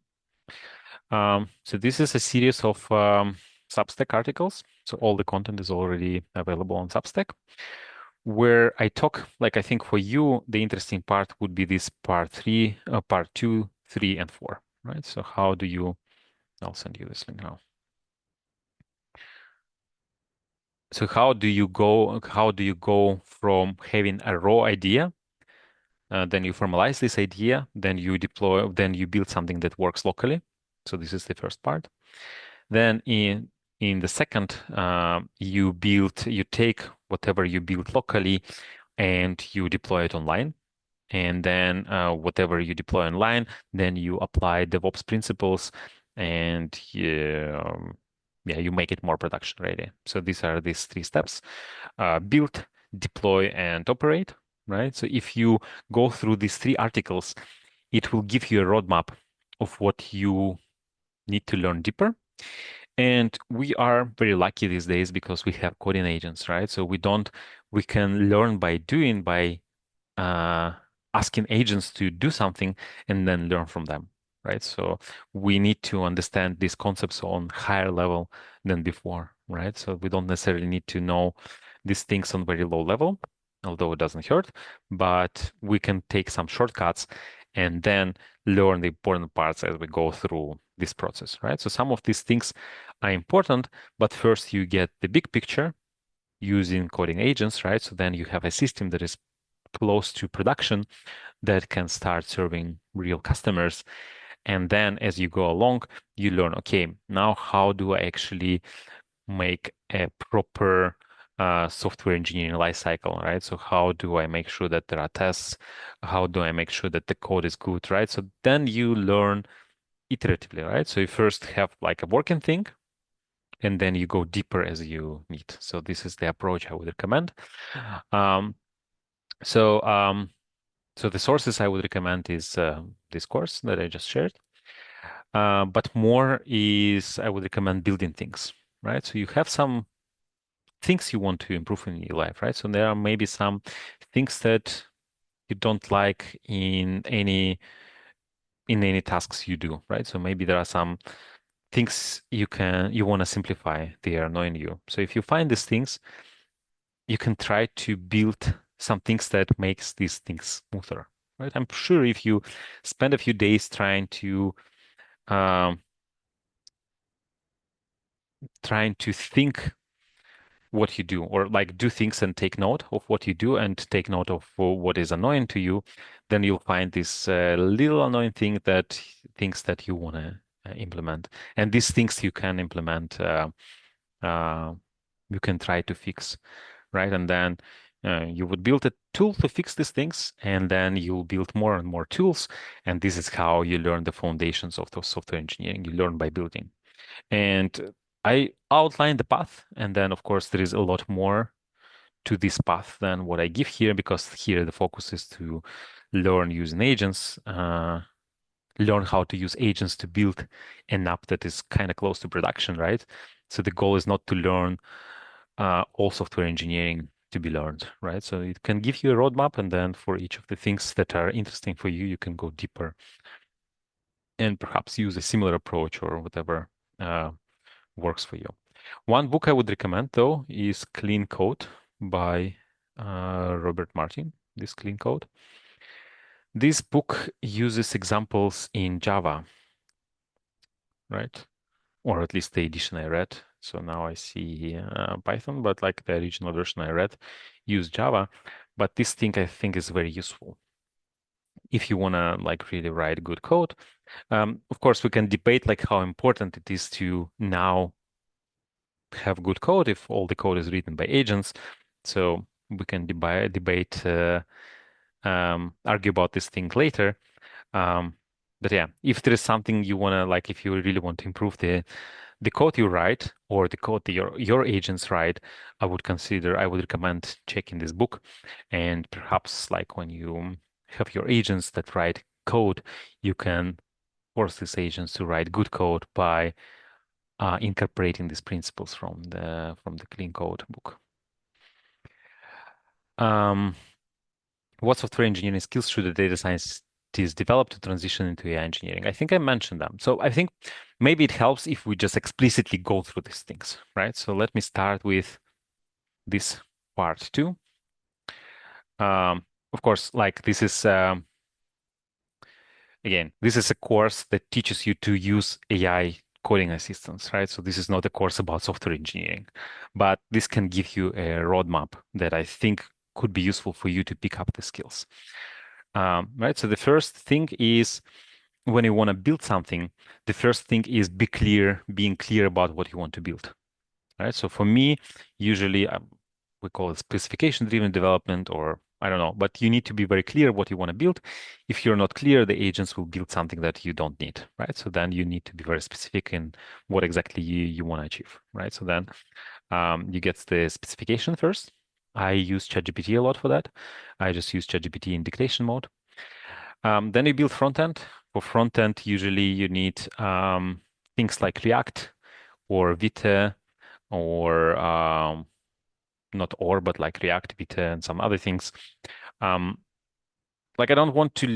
So this is a series of Substack articles. So all the content is already available on Substack, where I talk, like I think for you, the interesting part would be this part two, three, and four, right? So how do you, I'll send you this link now. So how do you go from having a raw idea, then you formalize this idea, then you deploy, then you build something that works locally. So this is the first part. Then in the second, you take whatever you build locally and you deploy it online. And then whatever you deploy online, then you apply DevOps principles and yeah, you make it more production ready. So these are these three steps: build, deploy, and operate. Right. So if you go through these three articles, it will give you a roadmap of what you need to learn deeper. And we are very lucky these days because we have coding agents, right? So we can learn by doing, by uh, asking agents to do something and then learn from them, right? So we need to understand these concepts on higher level than before, right? So we don't necessarily need to know these things on very low level, although it doesn't hurt, but we can take some shortcuts and then learn the important parts as we go through this process, right? So some of these things are important, but first you get the big picture using coding agents, right? So then you have a system that is close to production that can start serving real customers. And then as you go along, you learn, okay, now how do I actually make a proper software engineering lifecycle, right? So how do I make sure that there are tests? How do I make sure that the code is good, right? So then you learn iteratively, right? So you first have like a working thing, and then you go deeper as you need. So this is the approach I would recommend. Um, so so the sources I would recommend is this course that I just shared. But more is I would recommend building things, right? So you have some things you want to improve in your life, right? So there are maybe some things that you don't like in any tasks you do, right? So maybe there are some things you want to simplify. They are annoying you. So if you find these things, you can try to build some things that makes these things smoother, right? I'm sure if you spend a few days um, trying to think what you do, or like do things and take note of what you do and take note of what is annoying to you, then you'll find this little annoying things that you want to implement. And these things you can implement, uh, you can try to fix, right? And then you would build a tool to fix these things, and then you'll build more and more tools. And this is how you learn the foundations of the software engineering. You learn by building. And I outline the path, and then of course there is a lot more to this path than what I give here, because here the focus is to learn using agents, learn how to use agents to build an app that is kind of close to production, right? So the goal is not to learn all software engineering to be learned, right? So it can give you a roadmap, and then for each of the things that are interesting for you, you can go deeper and perhaps use a similar approach or whatever uh, works for you. One book I would recommend, though, is Clean Code by Robert Martin. This Clean Code. This book uses examples in Java, right? Or at least the edition I read. So now I see Python, but like the original version I read used Java. But this thing I think is very useful if you want to like really write good code. Of course, we can debate like how important it is to now have good code if all the code is written by agents. So we can debate, argue about this thing later. But yeah, if there is something you want to like, if you really want to improve the code you write or the code that your agents write, I would recommend checking this book. And perhaps like when you have your agents that write code, you can force these agents to write good code by incorporating these principles from the clean code book. Um, what software engineering skills should a data scientist develop to transition into AI engineering? I think I mentioned them. So I think maybe it helps if we just explicitly go through these things, right? So let me start with this part too. Of course, like this is again, this is a course that teaches you to use AI coding assistants, right? So this is not a course about software engineering, but this can give you a roadmap that I think could be useful for you to pick up the skills. Right. So the first thing is when you want to build something, the first thing is being clear about what you want to build. Right. So for me, usually we call it specification-driven development, or I don't know, but you need to be very clear what you want to build. If you're not clear, the agents will build something that you don't need, right? So then you need to be very specific in what exactly you want to achieve, right? So then you get the specification first. I use ChatGPT a lot for that. I just use ChatGPT in dictation mode. Then you build front end. For front end, usually you need things like React or Vite or not or, but like React, Vite, and some other things. Um, like I don't want to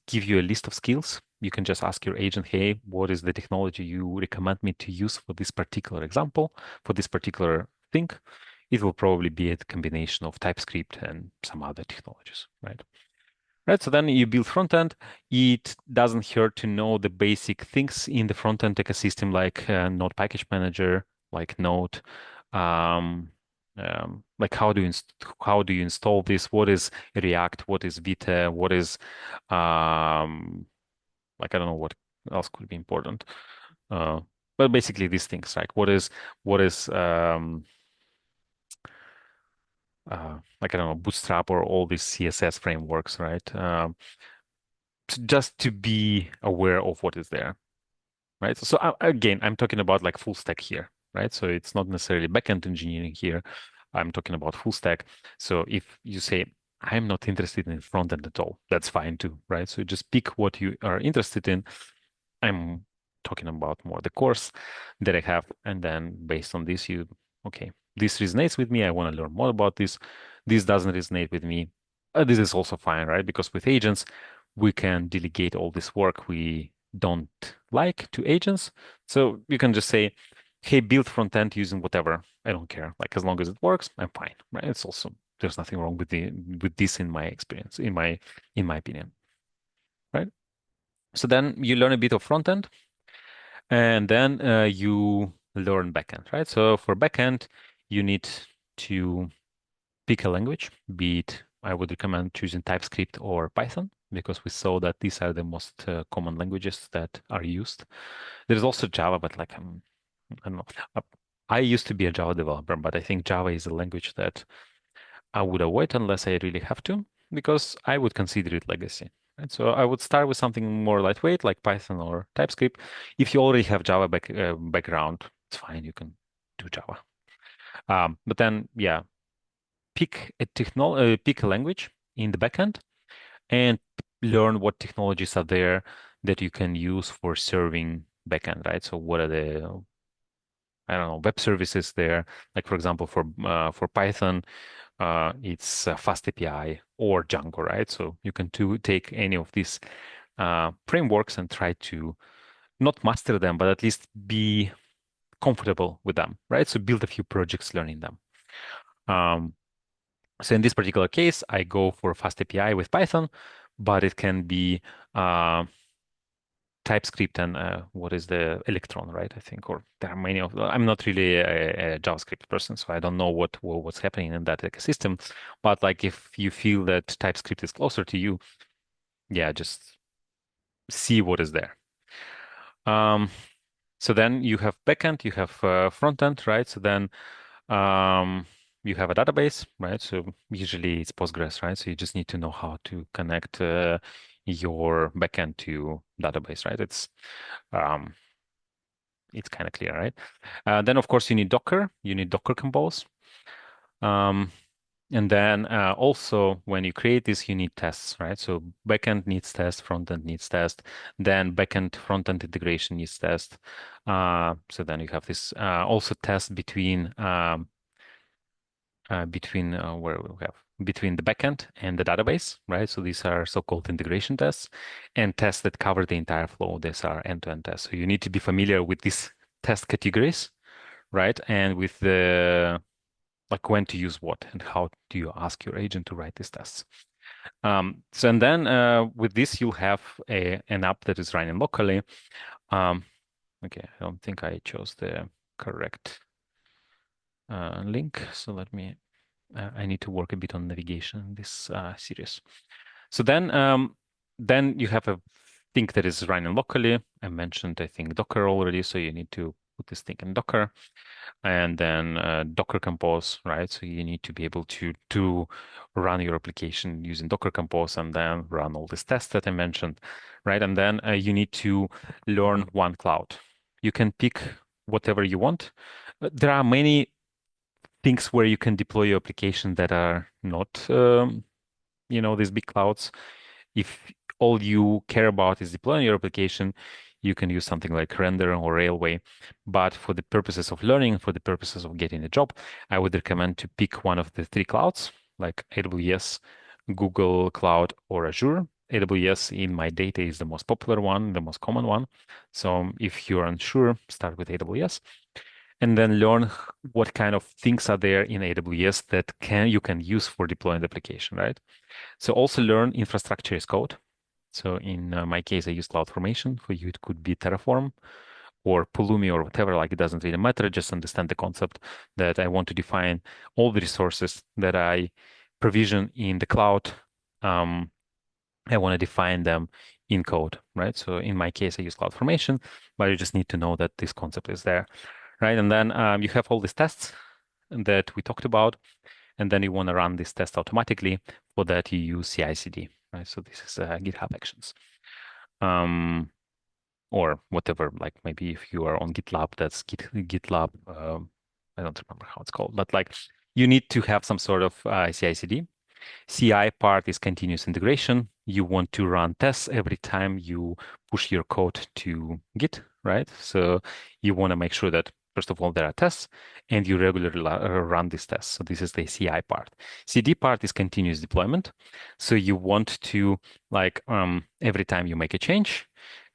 give you a list of skills. You can just ask your agent, hey, what is the technology you recommend me to use for this particular example, for this particular thing? It will probably be a combination of TypeScript and some other technologies, right? Right. So then you build front end. It doesn't hurt to know the basic things in the front end ecosystem, like Node Package Manager, like Node. Um, like how do you install this? What is React? What is Vite? What is like I don't know what else could be important. Uh, but basically these things, like what is like I don't know, Bootstrap or all these CSS frameworks, right? Just to be aware of what is there. right? So again, I'm talking about like full stack here, right? So it's not necessarily backend engineering here. I'm talking about full stack. So if you say, I'm not interested in front end at all, that's fine too, right? So just pick what you are interested in. I'm talking about more the course that I have. And then based on this, okay, this resonates with me. I want to learn more about this. This doesn't resonate with me. This is also fine, right? Because with agents, we can delegate all this work we don't like to agents. So you can just say, hey, build front end using whatever. I don't care. Like as long as it works, I'm fine, right? It's also there's nothing wrong with this in my experience, in my opinion, right? So then you learn a bit of front end, and then you learn backend, right? So for backend, you need to pick a language, be it I would recommend choosing TypeScript or Python because we saw that these are the most common languages that are used. There's also Java, but like I don't know. Uh, I used to be a Java developer, but I think Java is a language that I would avoid unless I really have to, because I would consider it legacy. Right? So I would start with something more lightweight like Python or TypeScript. If you already have Java background, it's fine. You can do Java. But then, yeah, pick a language in the backend and learn what technologies are there that you can use for serving backend, right? So what are the I don't know web services there? Like for example, for Python, it's Fast API or Django, right? So you can take any of these frameworks and try to not master them, but at least be comfortable with them, right? So build a few projects learning them. Um, so in this particular case, I go for Fast API with Python, but it can be uh, TypeScript and what is the Electron, right? I think, or there are many of them. I'm not really a JavaScript person, so I don't know what's happening in that ecosystem. But like, if you feel that TypeScript is closer to you, yeah, just see what is there. Um, so then you have backend, you have front end, right? So then um, you have a database, right? So usually it's Postgres, right? So you just need to know how to connect your backend to database, right? Um, it's kind of clear, right? Then of course you need Docker. You need Docker Compose. Um, and then also when you create this, you need tests, right? So backend needs test, frontend needs test. Then backend frontend integration needs test. So then you have this also test where we have between the backend and the database, right? So these are so-called integration tests, and tests that cover the entire flow. These are end-to-end tests. So you need to be familiar with these test categories, right? And with the like when to use what and how do you ask your agent to write these tests. So and then with this you'll have an app that is running locally. Um, okay, I don't think I chose the correct link. So I need to work a bit on navigation in this series. So then you have a thing that is running locally. I mentioned, I think, Docker already. So you need to put this thing in Docker, and then Docker Compose, right? So you need to be able to run your application using Docker Compose and then run all these tests that I mentioned, right? And then you need to learn one cloud. You can pick whatever you want. There are many things where you can deploy your application that are not, these big clouds. If all you care about is deploying your application, you can use something like Render or Railway. But for the purposes of learning, for the purposes of getting a job, I would recommend to pick one of the three clouds, like AWS, Google Cloud, or Azure. AWS in my data is the most popular one, the most common one. So if you're unsure, start with AWS and then learn what kind of things are there in AWS that you can use for deploying the application, right? So also learn infrastructure as code. So in my case, I use CloudFormation. For you, it could be Terraform or Pulumi or whatever. Like, it doesn't really matter. Just understand the concept that I want to define all the resources that I provision in the cloud. I want to define them in code, right? So in my case, I use CloudFormation, but you just need to know that this concept is there, right? And then you have all these tests that we talked about, and then you want to run this test automatically. For that, you use CI/CD, right? So this is GitHub Actions. Um, or whatever. Like maybe if you are on GitLab, that's GitLab. I don't remember how it's called, but like you need to have some sort of CI/CD. CI part is continuous integration. You want to run tests every time you push your code to Git, right? So you want to make sure that, first of all, there are tests and you regularly run these tests. So this is the CI part. CD part is continuous deployment. So you want to, like, every time you make a change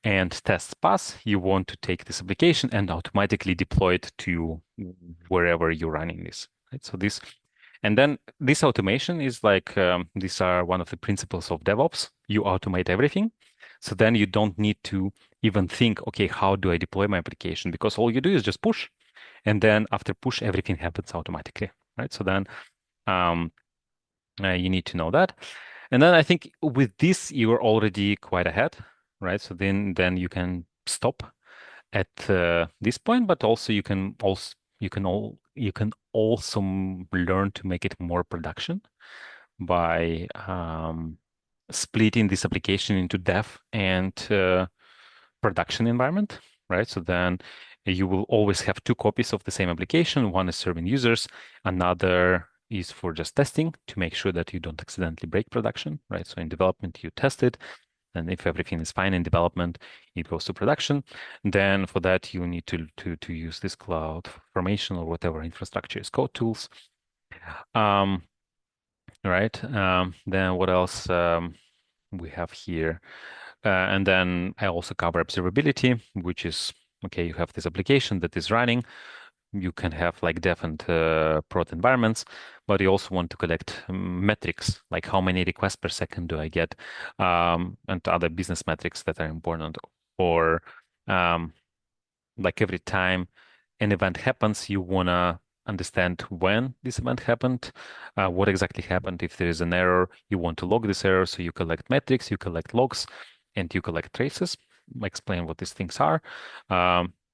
and tests pass, you want to take this application and automatically deploy it to wherever you're running this, right? So this and then this automation is like these are one of the principles of DevOps. You automate everything. So then you don't need to even think, okay, how do I deploy my application? Because all you do is just push. And then after push, everything happens automatically, right? So then um, you need to know that. And then I think with this, you're already quite ahead, right? So then you can stop at this point, but also you can also learn to make it more production by splitting this application into dev and production environment, right? So then you will always have two copies of the same application. One is serving users, another is for just testing to make sure that you don't accidentally break production, right? So in development, you test it. And if everything is fine in development, it goes to production. Then for that, you need to use this cloud formation or whatever infrastructure is code tools. Right. Then what else we have here? And then I also cover observability, which is, okay, you have this application that is running. You can have like dev and prod environments, but you also want to collect metrics, like how many requests per second do I get, and other business metrics that are important. Or like every time an event happens, you want to understand when this event happened, what exactly happened. If there is an error, you want to log this error. So you collect metrics, you collect logs, and you collect traces. Explain what these things are.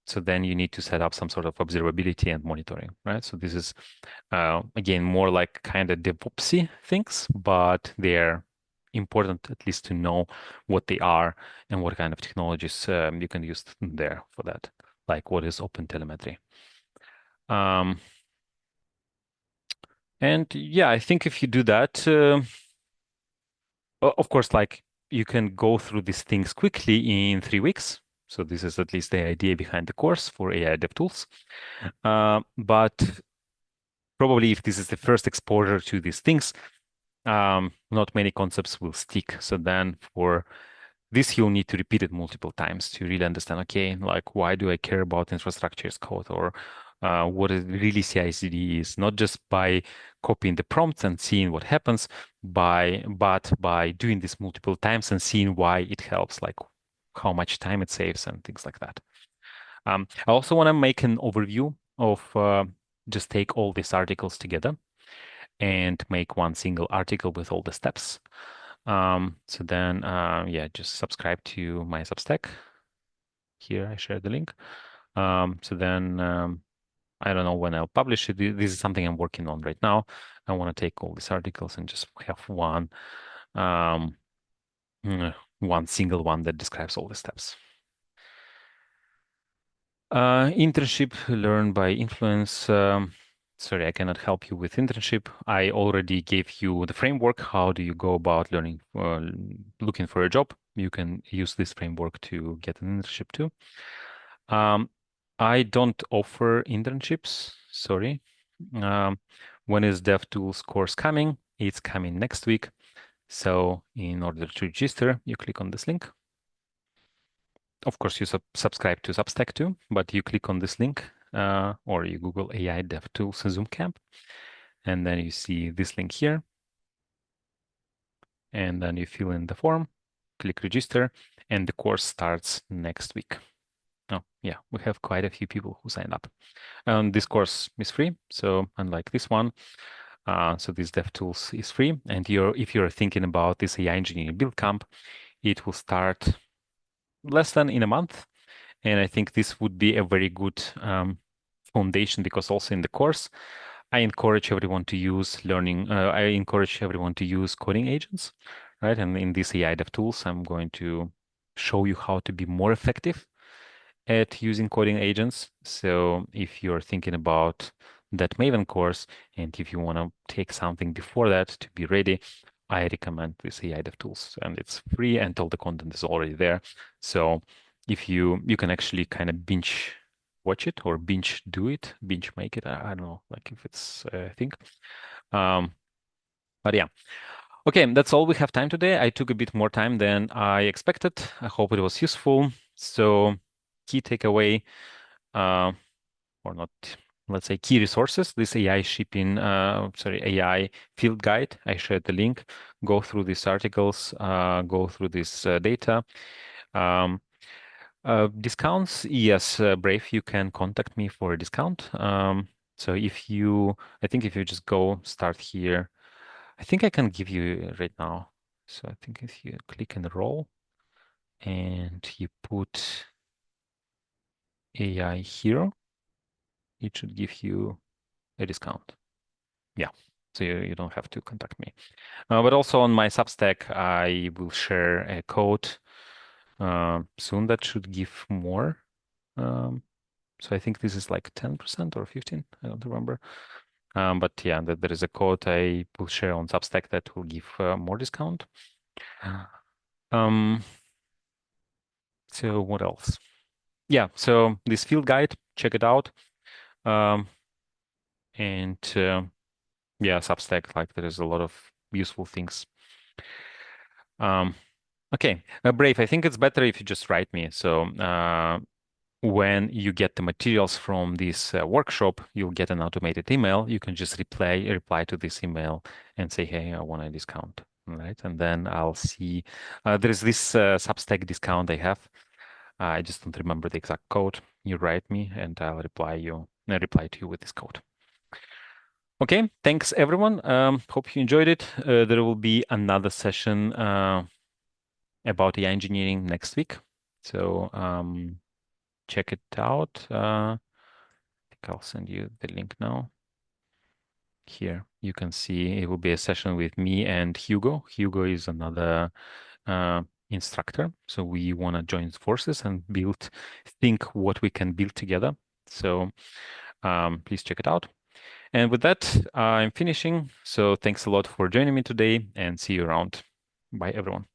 So then you need to set up some sort of observability and monitoring, right? So this is, again, more like kind of DevOpsy things, but they're important at least to know what they are and what kind of technologies you can use there for that, like what is OpenTelemetry. And yeah, I think if you do that, of course, like you can go through these things quickly in 3 weeks. So this is at least the idea behind the course for AI DevTools. But probably if this is the first exposure to these things, not many concepts will stick. So then for this, you'll need to repeat it multiple times to really understand, okay, like why do I care about infrastructure as code, or what is really CI/CD is, not just by copying the prompts and seeing what happens, but by doing this multiple times and seeing why it helps, like how much time it saves and things like that. I also want to make an overview of just take all these articles together and make one single article with all the steps. So then, yeah, just subscribe to my Substack. Here, I share the link. So then, I don't know when I'll publish it. This is something I'm working on right now. I want to take all these articles and just have um, one single one that describes all the steps. Internship, learn by influence. Sorry, I cannot help you with internship. I already gave you the framework. How do you go about learning, looking for a job? You can use this framework to get an internship too. I don't offer internships. Sorry. When is DevTools course coming? It's coming next week. So in order to register, you click on this link. Of course, you subscribe to Substack too, but you click on this link or you Google AI DevTools Zoom Camp, and then you see this link here. And then you fill in the form, click register, and the course starts next week. Oh, yeah, we have quite a few people who signed up. This course is free, so unlike this one, so this DevTools is free. And if you're thinking about this AI engineering build camp, it will start less than in a month. And I think this would be a very good foundation, because also in the course, I encourage everyone to use coding agents, right? And in this AI DevTools, I'm going to show you how to be more effective at using coding agents. So if you're thinking about that Maven course, and if you want to take something before that to be ready, I recommend this AI Dev Tools, and it's free and all the content is already there. So if you can actually kind of binge watch it or binge do it, binge make it. I don't know, like if it's a thing. Um, but yeah. Okay, that's all we have time today. I took a bit more time than I expected. I hope it was useful. So key takeaway, or not, let's say key resources, this AI shipping, AI field guide. I shared the link. Go through these articles, go through this data. Um, Discounts, yes, Brave, you can contact me for a discount. So I think if you just go start here, I think I can give you right now. So I think if you click enroll and you put AI hero, it should give you a discount. Yeah. So you don't have to contact me. But also on my Substack, I will share a code soon that should give more. Um, so I think this is like 10% or 15. I don't remember. But yeah, there is a code I will share on Substack that will give more discount. Um, so what else? Yeah, so this field guide, check it out. Um, and yeah, Substack, like there is a lot of useful things. Um, okay, Brave, I think it's better if you just write me. So when you get the materials from this workshop, you'll get an automated email. You can just reply to this email and say, hey, I want a discount, right? And then I'll see. There's this Substack discount I have. I just don't remember the exact code. You write me, and I'll reply to you with this code. Okay, thanks everyone. Hope you enjoyed it. There will be another session about AI engineering next week. So check it out. I think I'll send you the link now. Here you can see it will be a session with me and Hugo. Hugo is another instructor. So we want to join forces and think what we can build together. So please check it out. And with that, I'm finishing. So thanks a lot for joining me today and see you around. Bye, everyone.